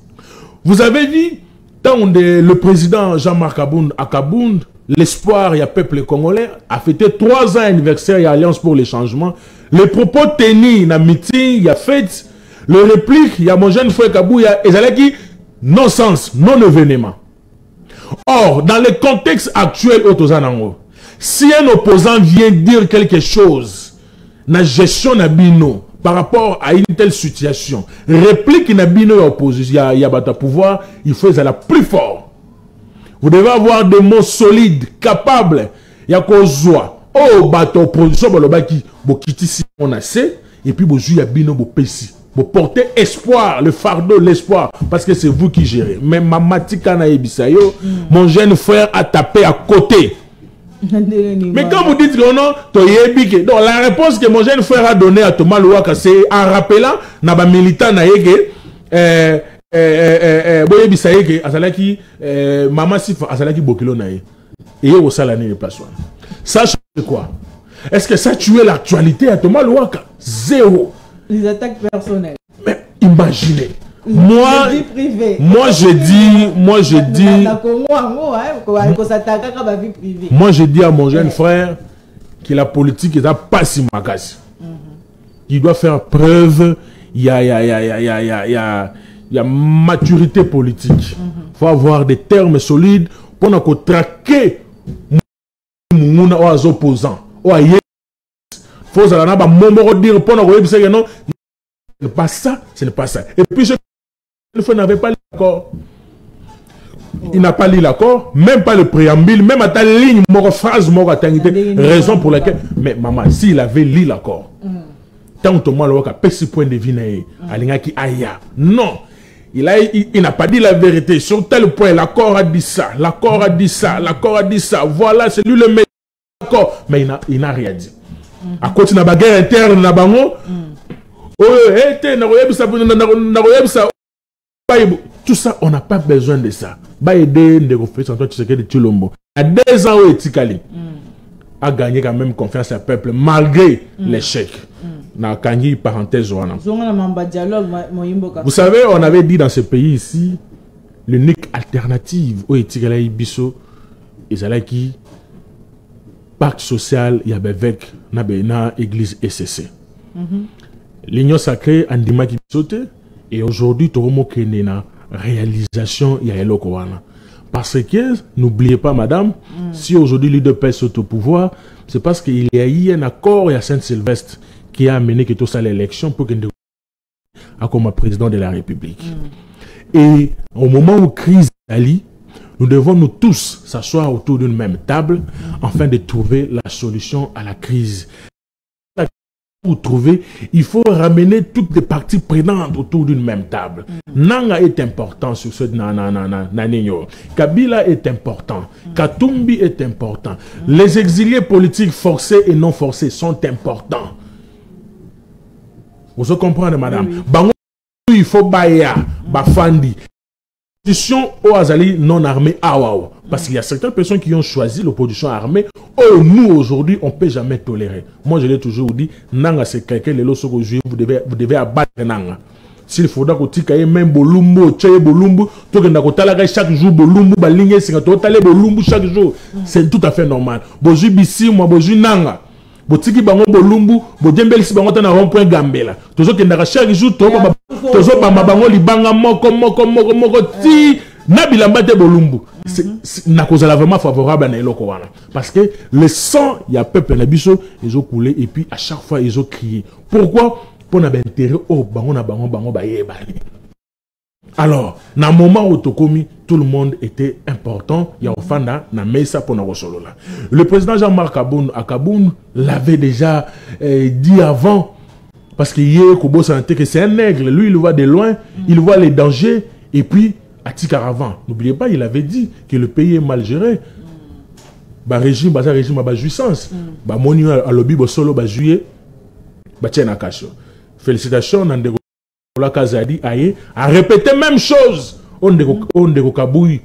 Vous avez vu, tant le président Jean-Marc Akabound, l'espoir, il y a peuple congolais, a fêté 3 ans anniversaire et Alliance pour les changements. Les propos tenus dans le meeting, il y a fait. Le réplique, il y a mon jeune frère Kabouya, et ça qui non-sens, non-événement. Or, dans le contexte actuel, si un opposant vient dire quelque chose, la gestion n'a bino, par rapport à une telle situation, réplique n'a bino opposition, il y a pouvoir, il faut être la plus fort. Vous devez avoir des mots solides, capables, il y a quoi joie. Oh, bateau opposition, balobaki, bokiti on a assez, et puis vous jouez à bino, vous pessi. Vous portez espoir, le fardeau, l'espoir, parce que c'est vous qui gérez. Mais mon jeune frère a tapé à côté. Mais quand vous dites que non, donc la réponse que mon jeune frère a donnée à Thomas Louaka, c'est en rappelant naba militant naïge, maman sifa azalaki bokilo naïe. Et au salani les places. Ça c'est quoi? Est-ce que ça tuait l'actualité à Thomas Louaka? Zéro. Les attaques personnelles. Mais imaginez. Moi je dis à mon jeune frère que la politique est pas si magasse. Il doit faire preuve, il y a maturité politique. Il faut avoir des termes solides pour nous traquer aux opposants. Il faut dire pour nous dire que non, ce n'est pas ça, ce n'est pas ça. Et puis je n'avais pas lu l'accord. Il n'a pas lu l'accord, même pas le préambule, même à ta ligne, mon phrase, mon raison pour laquelle. Mais maman, s'il avait lu l'accord, tant que moi, le petit point de vue, non. Il n'a pas dit la vérité. Sur tel point, l'accord a dit ça, l'accord a dit ça, l'accord a dit ça. Voilà, c'est lui le meilleur accord. Mais il n'a rien dit. À côté de la guerre interne, tout ça, on n'a pas besoin de ça. Il y a 2 ans où Etikali a gagné quand même confiance au peuple malgré l'échec. Parenthèse. Vous savez, on avait dit dans ce pays ici, l'unique alternative au Etikali Bisso, qui pacte social, il y avait avec l'église SCC. L'union sacrée, Andima qui sauté, et aujourd'hui, Toromo Kenena, réalisation, il y a Elokowana. Parce que, n'oubliez pas, madame, si aujourd'hui les deux pays sont au pouvoir, c'est parce qu'il y a eu un accord à Saint-Sylvestre qui a amené que tout ça l'élection pour qu'il soit comme président de la République. Et au moment où crise Ali, nous devons nous tous s'asseoir autour d'une même table afin de trouver la solution à la crise. Pour trouver, il faut ramener toutes les parties prenantes autour d'une même table. Nanga est important sur ce nanigno. Kabila est important. Katumbi est important. Les exilés politiques forcés et non forcés sont importants. Vous comprenez, madame? Bango, il faut baya, bafandi. Au Azali non armée awao. Parce qu'il y a certaines personnes qui ont choisi l'opposition armée. Oh, nous aujourd'hui, on ne peut jamais tolérer. Moi, je l'ai toujours dit, Nanga, c'est quelqu'un, les lots vous devez abattre Nanga. S'il faudra que tu aies même Bolumbu, Tchaye Bolumbu, tu as chaque jour Bolumbu, Baligné, c'est tu as Bolumbu chaque jour. C'est tout à fait normal. Boju Bissi, moi, Boju Nanga. Botiki bango Bolumbu, Bodembel si bango na rond-point Gambela. Toujours que chaque jour, toujours bango libanga moko ti nabilamba te Bolumbu. Na cause vraiment favorable à Neloko wana. Parce que le sang, il y a peuple na biso, ils ont coulé et puis à chaque fois ils ont crié. Pourquoi? Pour n'avoir intérêt au bango na bango ba yeba. Alors, dans le moment où Tokomi, tout le monde était important. Il y a Ofanda, na Mesa pour nous là. Le président Jean-Marc Akaboun l'avait déjà dit avant. Parce qu'il y a Kobo Santé que c'est un aigle. Lui, il voit de loin, il voit les dangers. Et puis, à Tikaravan, n'oubliez pas, il avait dit que le pays est mal géré. Bah régime, bah jouissance. Bah moni à lobby, bah solo, bah juillet, bah tiens à cache. Félicitations, Nandego. La Kazadi a répété même chose. On de Kaboui,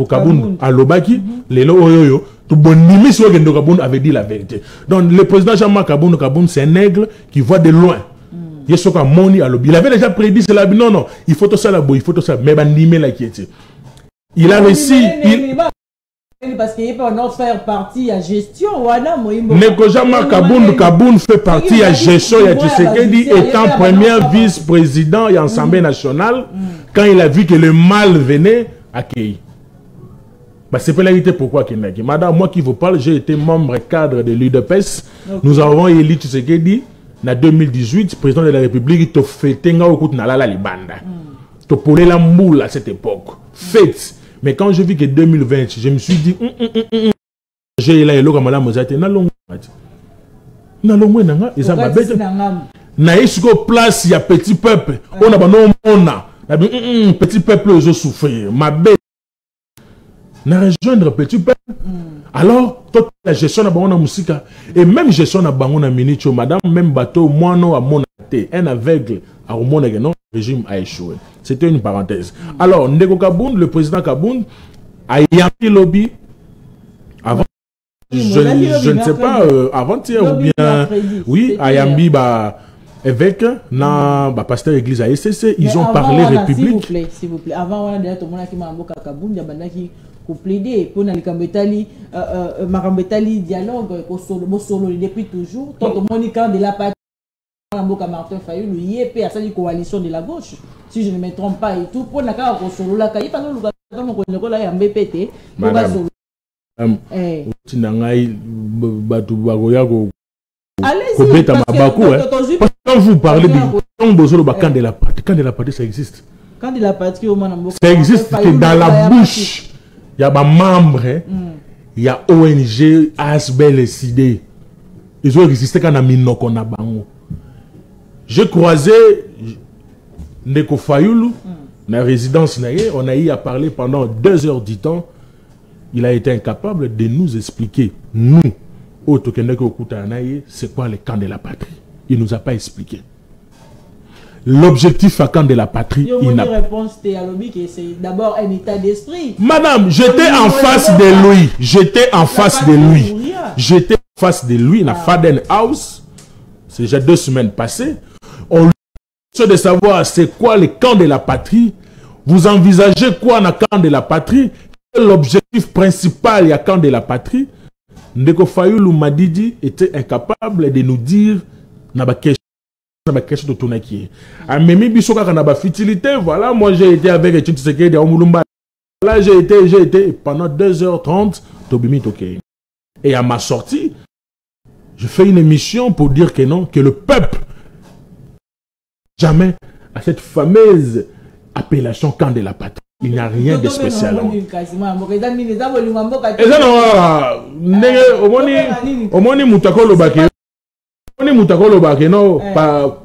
Kaboun à Lobaki, les Loyoyo, tout bon nimis Kaboun avait dit la vérité. Donc le président Jean-Marc Kaboun, c'est un aigle qui voit de loin. Il y a Moni à Lobby. Il avait déjà prédit cela. Non, il faut tout ça là-bas, il faut tout ça. Mais il a réussi. parce qu'il peut en faire partie à gestion. Nekojama Kaboun fait partie à gestion. Il y a Tshisekedi étant premier vice-président de l'Assemblée nationale, quand il a vu que le mal venait, accueilli. Bah, c'est pas la vérité pourquoi qu'il n'est. Madame, moi qui vous parle, j'ai été membre cadre de l'UDPS. Nous avons élu Tshisekedi en 2018, président de la République, il a fait la libanda. Il a polé la moule à cette époque. Faites. Mais quand je vis que 2020, je me suis dit, j'ai là, il y a madame Mozate, n'a l'ongou. N'a l'ongou, n'a ils ont ma bête. N'a place, il y a petit peuple. On a non, petit peuple, ils ont souffert. Ma bête. N'a rejoindre petit peuple. Alors, toute la gestion de la musique, et même gestion de la ministre, madame, même bateau, moi, non, à mon athée, un aveugle, à mon non, le régime a échoué. C'était une parenthèse. Alors, Ndeko Kaboun, le président Kaboun, a yampi lobby avant, je ne sais pas, avant-hier ou bien, oui, a yampi, évêque, na, pasteur église à SCC, ils ont parlé république. S'il vous plaît, avant, on a déjà tout le monde qui m'a envoyé Kaboun, il pour plaider pour les dialogue depuis toujours. Tant que Monica de la partie Martin Fayulu, IEP à cette coalition de la gauche, si je ne me trompe pas et tout, pour la carte au solo la caille, pas le MBPT. Madame, allez-y, quand vous parlez de la partie, ça existe. Quand de la partie, ça existe que dans la bouche. Il y a des membres, il y a ONG, ASBL, SID. Ils ont existé quand on a mis nos bango. J'ai croisé Ndeko Fayulu, dans la résidence, on a eu à parler pendant 2 heures du temps. Il a été incapable de nous expliquer, nous, c'est quoi le camp de la patrie. Il ne nous a pas expliqué. L'objectif à camp de la patrie, il n'a pas. C'est d'abord un état d'esprit. Madame, j'étais en face de lui. J'étais en face de lui. J'étais en face de lui dans Faden House. C'est déjà 2 semaines passées. On lui a de savoir c'est quoi le camp de la patrie. Vous envisagez quoi dans le camp de la patrie? Quel est l'objectif principal du camp de la patrie? Ndeko Fayulu Madidi était incapable de nous dire dans la question. Voilà, moi j'ai été avec Tshisekedi à Mulumba. Là j'ai été pendant 2h30 et à ma sortie, je fais une émission pour dire que non, que le peuple jamais à cette fameuse appellation camp de la patrie. Il n'y a rien de spécial.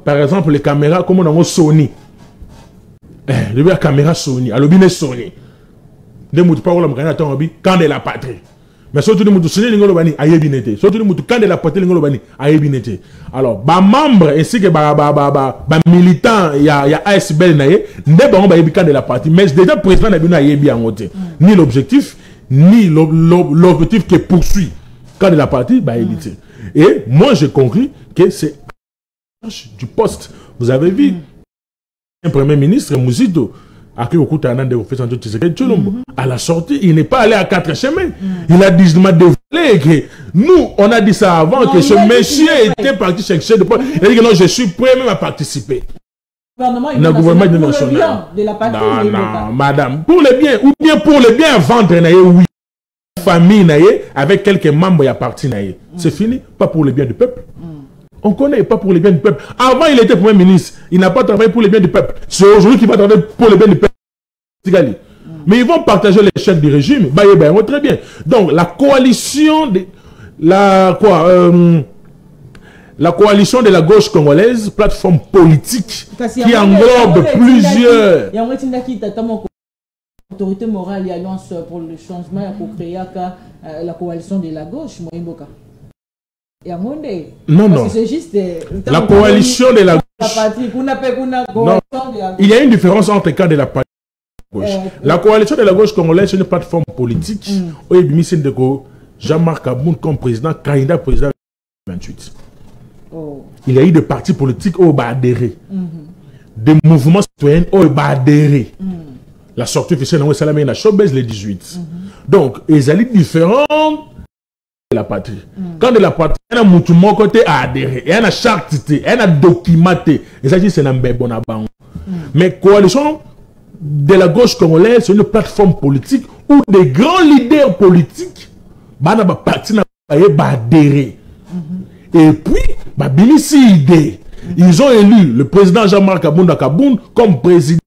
Par exemple, les caméras, comme on a Sony. La caméra Sony, à l'objet Sony. De moutou pas quand de la patrie. Mais surtout de moutou Sony l'ingolobani a yébinete. Surtout de moutou quand de la patrie l'ingolobani a yébinete. Alors, bah membre ainsi que bah militant, il y a ASBL naé, ne ba yebi quand de la patrie. Mais déjà président n'a bien yébi en côté. Ni l'objectif, ni l'objectif qui poursuit quand de la patrie, bah yébité. Et moi j'ai compris que c'est du poste. Vous avez vu un premier ministre, Mouzito, à la sortie, il n'est pas allé à 4 chemins. Il a dit que nous, on a dit ça avant, non, que ce monsieur était parti chercher de poste. Il a dit que non, je suis prêt même à participer. Le gouvernement national. Non, madame, pour le bien, ou bien pour le bien vendre, oui. Famille, avec quelques membres, il y a parti. C'est fini, pas pour le bien du peuple. On connaît pas pour le bien du peuple. Avant, il était Premier ministre. Il n'a pas travaillé pour le bien du peuple. C'est aujourd'hui qu'il va travailler pour le bien du peuple. Mais ils vont partager l'échec du régime. Bah, très bien. Donc, la coalition de la coalition de la gauche congolaise, plateforme politique, qui englobe plusieurs. Autorité morale et alliance pour le changement pour créer la coalition de la gauche, non, non. Juste, la coalition de la gauche. Non. Il y a une différence entre le cas de la gauche. La coalition de la gauche congolaise, c'est une plateforme politique. Jean-Marc Kaboun comme président, candidat président 28. Il y a eu des partis politiques qui ont adhéré. Des mouvements citoyens qui ont adhéré. La sortie officielle, c'est la Showbiz le 18. Donc, ils allaient différents de la patrie. Quand de la patrie, il y a un côté à adhérer, il y a un charte, il y a un documenté. Et ça dit, c'est un bon abandon. Mais coalition de la gauche congolaise, c'est une plateforme politique où des grands leaders politiques adhérer. Et puis, ils ont élu le président Jean-Marc Kabunda Kabound comme président,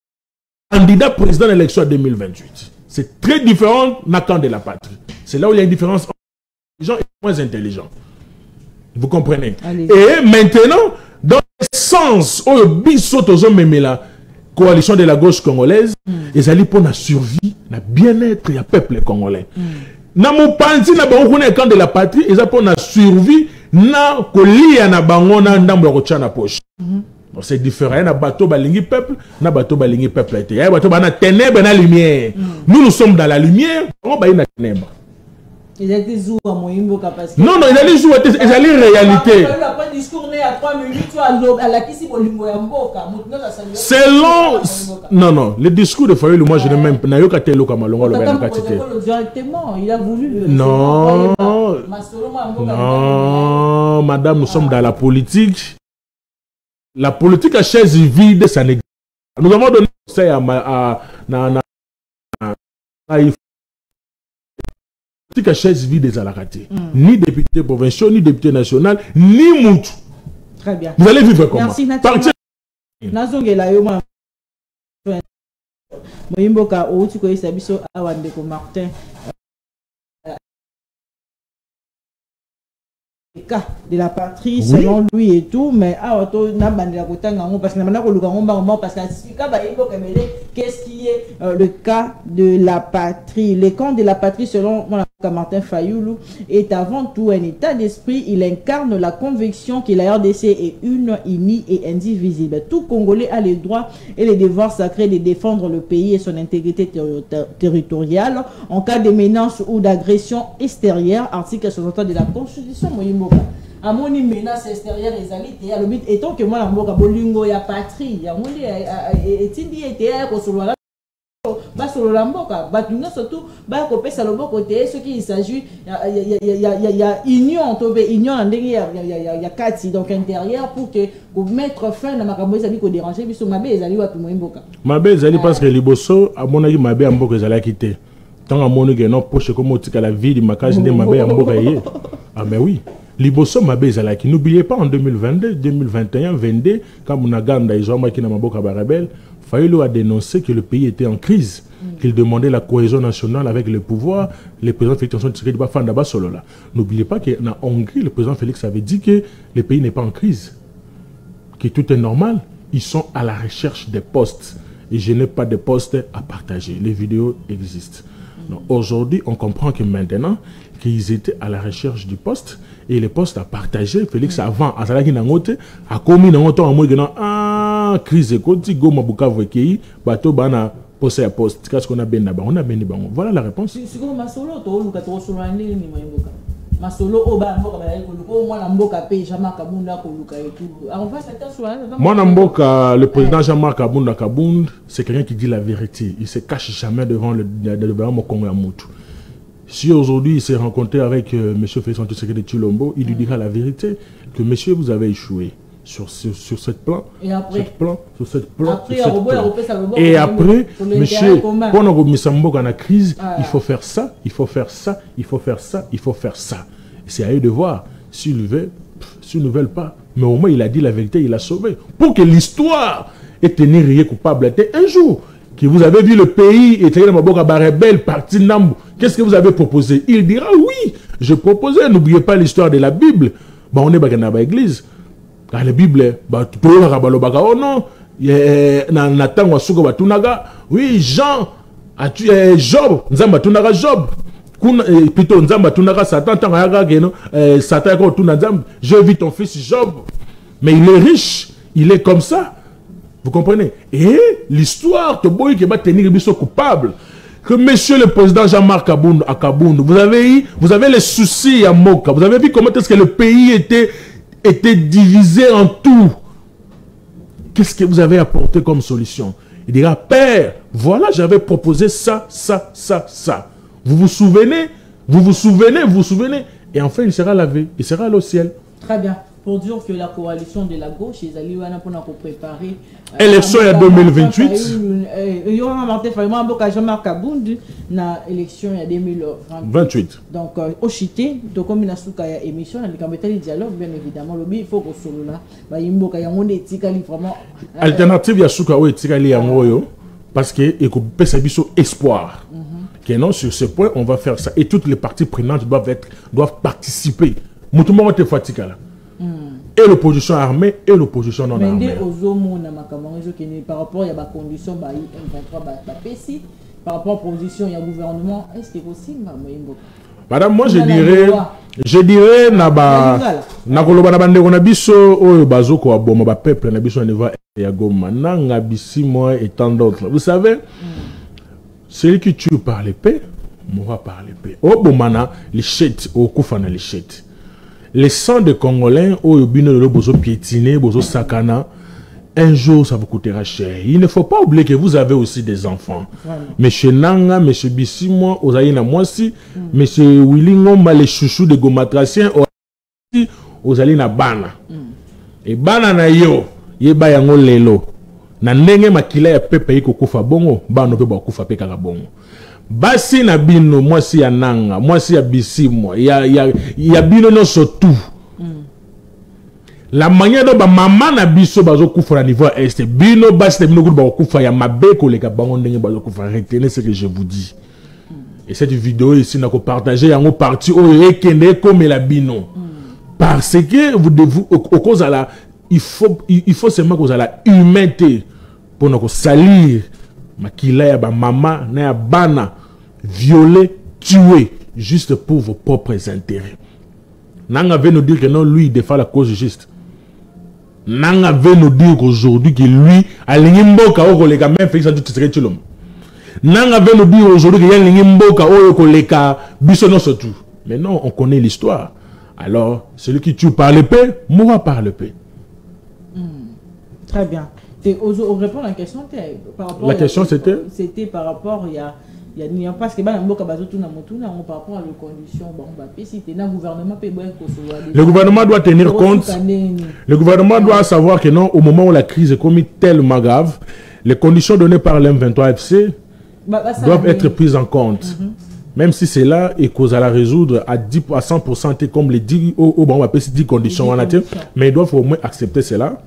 candidat président de l'élection 2028. C'est très différent d'un camp de la patrie. C'est là où il y a une différence entre les gens et les moins intelligents. Vous comprenez? Et maintenant, dans le sens où la coalition de la gauche congolaise, ils allaient pour la survie, la bien-être du peuple congolais. Dans mon parti, dans le camp de la patrie, ils ont pour la survie, na kolia na bango na ndambo ya kotia na poche. C'est différent. Il y a un bateau balingi peuple, na bateau balingi peuple. Il y a un bateau bana ténèbres na lumière. Nous sommes dans la lumière, on va y na ténèbres. Ils étaient où à Moïmbo parce que non, ils allaient jouer, ils allaient réalité. Selon non, le discours de Fayoulou, moi je n'ai même pas directement, il a voulu non, madame, nous sommes dans la politique. La politique à chaise vide, ça n'existe pas. Nous avons donné conseil à politique à chaise vide des alaratés. Ni député provincial, ni député national, ni Moutou. Très bien. Vous allez vivre comment? Merci Nathalie. Nazongela Yoma. Moyimboka Outiko Isabiso Awandeko Martin. Le cas de la patrie, oui, selon lui et tout, mais parce que qu'est-ce qui est le cas de la patrie? Le camp de la patrie, selon Martin Fayoulou, est avant tout un état d'esprit. Il incarne la conviction que la RDC est une, unie et indivisible. Tout Congolais a les droits et les devoirs sacrés de défendre le pays et son intégrité territoriale en cas de menace ou d'agression extérieure, article 60 de la Constitution. À mon menace extérieure les alliés et le but étant que moi la mboka bolingo ya patrie ya monde etindi était ko solo la ba solo la mboka ba tunga surtout ba ko pesa le boko te ce qui s'agit ya union tobe union ndenge ya kati donc intérieur pour que pour mettre fin na makambo ezali ko déranger biso mabe ezali wa tumo mboka mabe ezali parce que liboso a mon avis mabe mboka ezali quitter tant à mon que non poche comme tika la vie de makazi de mabe mboka yé ah mais oui. Liboso mabe ezalaki. N'oubliez pas en 2022, 2021, 22, quand Mounaganda et Jean-Marc Namaboka Barabel, Fayoulou a dénoncé que le pays était en crise, qu'il demandait la cohésion nationale avec le pouvoir. Le président Félix Tshisekedi Bafanda Solola. N'oubliez pas qu'en Hongrie, le président Félix avait dit que le pays n'est pas en crise, que tout est normal. Ils sont à la recherche des postes. Et je n'ai pas de postes à partager. Les vidéos existent. Aujourd'hui, on comprend que maintenant, qu'ils étaient à la recherche du poste et les postes à partager. Félix avant, à Salaki Nangote, a commis dans autant en mot ah, crise écoute, go mabuka vekei, bateau bana poste à poste. Qu'est-ce qu'on a bien là-bas? On a bien là-bas. Voilà la réponse. Si vous masolo, tu as le solo ni moyemboka. Masolo oba mboka ba ko moi na mboka pe Jean-Marc Kabunda ko luka et tout. On va s'attendre moi na mboka le président Jean-Marc Kabunda Kabound, c'est quelqu'un qui dit la vérité. Il se cache jamais devant mon Congo à Moutou. Si aujourd'hui il s'est rencontré avec M. Félix Tshisekedi Tshilombo, il lui dira la vérité que monsieur vous avez échoué sur cette plan, sur cette plan. Et après, monsieur, pendant que Missambo est en crise, il faut faire ça, il faut faire ça, il faut faire ça, il faut faire ça. C'est à eux de voir s'ils ne veulent pas. Mais au moins il a dit la vérité, il a sauvé. Pour que l'histoire ait tenu coupable un jour. Que vous avez vu le pays et parti Nambo. Qu'est-ce que vous avez proposé? Il dira oui, je proposais. N'oubliez pas l'histoire de la Bible. Bah, on est dans l'église. Dans la Bible, bah, oh non, oui, Jean a tué Job. Job. Plutôt Satan. Satan j'ai vu ton fils Job. Mais il est riche. Il est comme ça. Vous comprenez? Et l'histoire, qui va tenir les coupable. Que monsieur le président Jean-Marc Kabound, vous avez les soucis à Moka. Vous avez vu comment est-ce que le pays était divisé en tout. Qu'est-ce que vous avez apporté comme solution? Il dira, Père, voilà, j'avais proposé ça, ça, ça, ça. Vous vous souvenez? Vous vous souvenez? Vous vous souvenez? Et enfin, il sera lavé. Il sera allé au ciel. Très bien. Pour dire que la coalition de la gauche, ils allaient pour préparer élection en 2028. Il y aura Jean-Marc Kabund na élection en 2028. Donc, au Chité, donc comme il y a une émission, il y a dialogue, bien évidemment, il faut que solo là, il y a vraiment alternative, il y a souka ou etikali yango parce que il peut espoir. Que non, sur ce point, on va faire ça. Et toutes les parties prenantes doivent participer. Moutouma est fatigué là. Et l'opposition armée et l'opposition non armée. Par rapport à la condition par rapport à la position il y a gouvernement, est-ce que c'est possible? Madame, moi je dirais na koloba na bande na biso oyo bazoko aboma ba peuple na biso na va ya Goma na ngabisi moi et tant d'autres. Vous savez, celui qui tue par l'épée mourra par l'épée. Au bomana les chètes au koufana les chètes. Les sangs de Congolais, au bino de bozo piétiné, bozo sakana, un jour ça vous coûtera cher. Il ne faut pas oublier que vous avez aussi des enfants. Monsieur Nanga, monsieur Bissimo, Ozaïna Mwasi, monsieur Willy Ngomba, les chouchous de Gomatracien, Ozalina Bana. Et Bana na yo, yeba yango lelo. Na ndenge makila ya pepe yiko kufa bongo, bano pe ba kufa pe kaka bongo. Basi na bino, moi si ya nanga, moi si ya bisimo, ya bino no surtout. La manière dont maman na biso bazo kufa na niveau est, bino basi na bino ba kufa ya mabeko le bango ndenge bazo kufa. Retenez ce que je vous dis. Et cette vidéo ici n'a que partager yango parti au rekende comme la bino. Parce que vous au cause à la il faut seulement que vous allez humanité pour nous salir makila ya ba maman na ya bana violer, tuer juste pour vos propres intérêts. Nanga veut nous dire que non, lui il défend la cause juste. Nanga veut nous dire qu'aujourd'hui que lui a l'ingimboka au kolega même fait ça tout serait l'homme. Nanga veut nous dire aujourd'hui qu'il y a l'ingimboka au kolega bisono surtout. Mais non, on connaît l'histoire. Alors, celui qui tue par l'épée mourra par l'épée. Très bien. On répond à la question. La question c'était? C'était par rapport il y a parce que par rapport à les conditions le gouvernement doit tenir compte. Le gouvernement doit savoir que non, au moment où la crise est commise tellement grave, les conditions données par l'M23FC doivent être prises en compte. Même si c'est là et qu'on la résoudre à 100% comme les 10 10 conditions, mais ils doivent au moins accepter cela.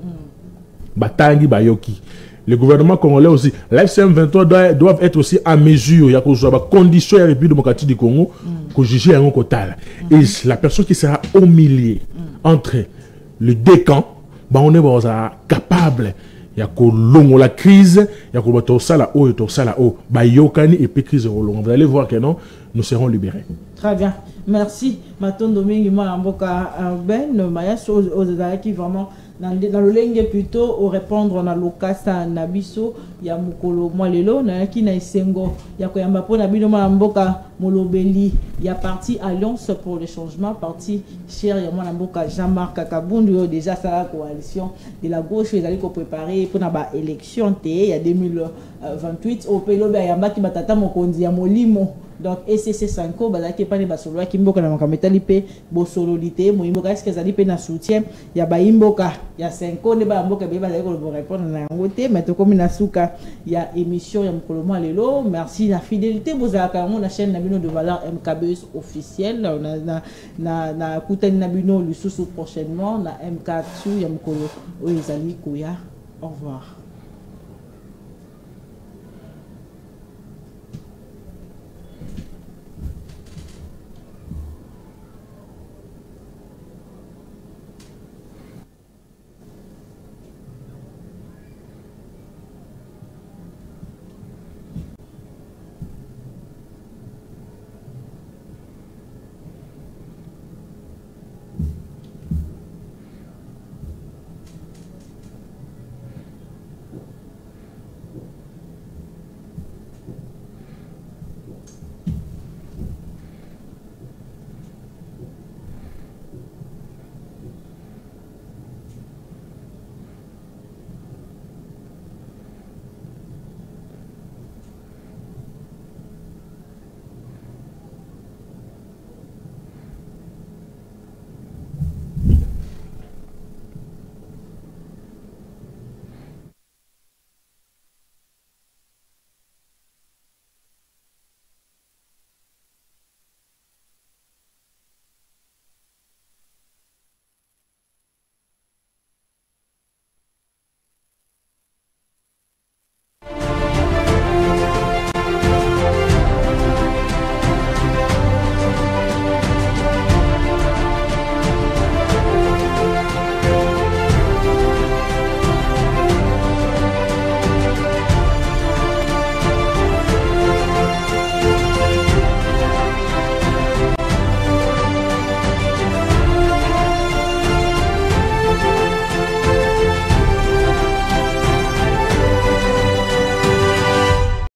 Batangi Bayoki. Le gouvernement congolais aussi, l'FCM23 doivent être aussi à mesure. Il y a des conditions de la République démocratique du Congo pour juger un total. Et la personne qui sera au milieu entre les deux camps, on est capable. Il y a la crise, il y a tout ça là-haut et tout ça là-haut. Bayokani et puis crise. Vous allez voir que non, nous serons libérés. Très bien. Merci. Maton Domingue, moi, Ben, Mayas, aux qui vraiment. Dans le lingue plutôt au répondre na lokasa na biso ya mukolo mwalelo na ki na isengo ya koyamba po na bino mboka molobeli ya parti Alliance pour le changement, parti cher ya mboka Jean-Marc Kabund déjà sa coalition de la gauche ils allaient préparer pour na ba élection té ya 2028 au pelobe ya mbaki batata mokonzi ya molimo. Donc ECC Sanko bazaki pa ne basolo ki mboka na makameta lipe bosololité moimboka est-ce que ça lipe na soutien ya ba imboka ya Sanko ne ba mboka be bazaki ko répondre na ngote mais to comme na suka ya émission ya mkoloma lelo. Merci la fidélité bozaka na chaîne na bino de valeur MKBS officiel na kutani na bino lisusu prochainement na MK2 ya mkolo oyezali kuya. Au revoir.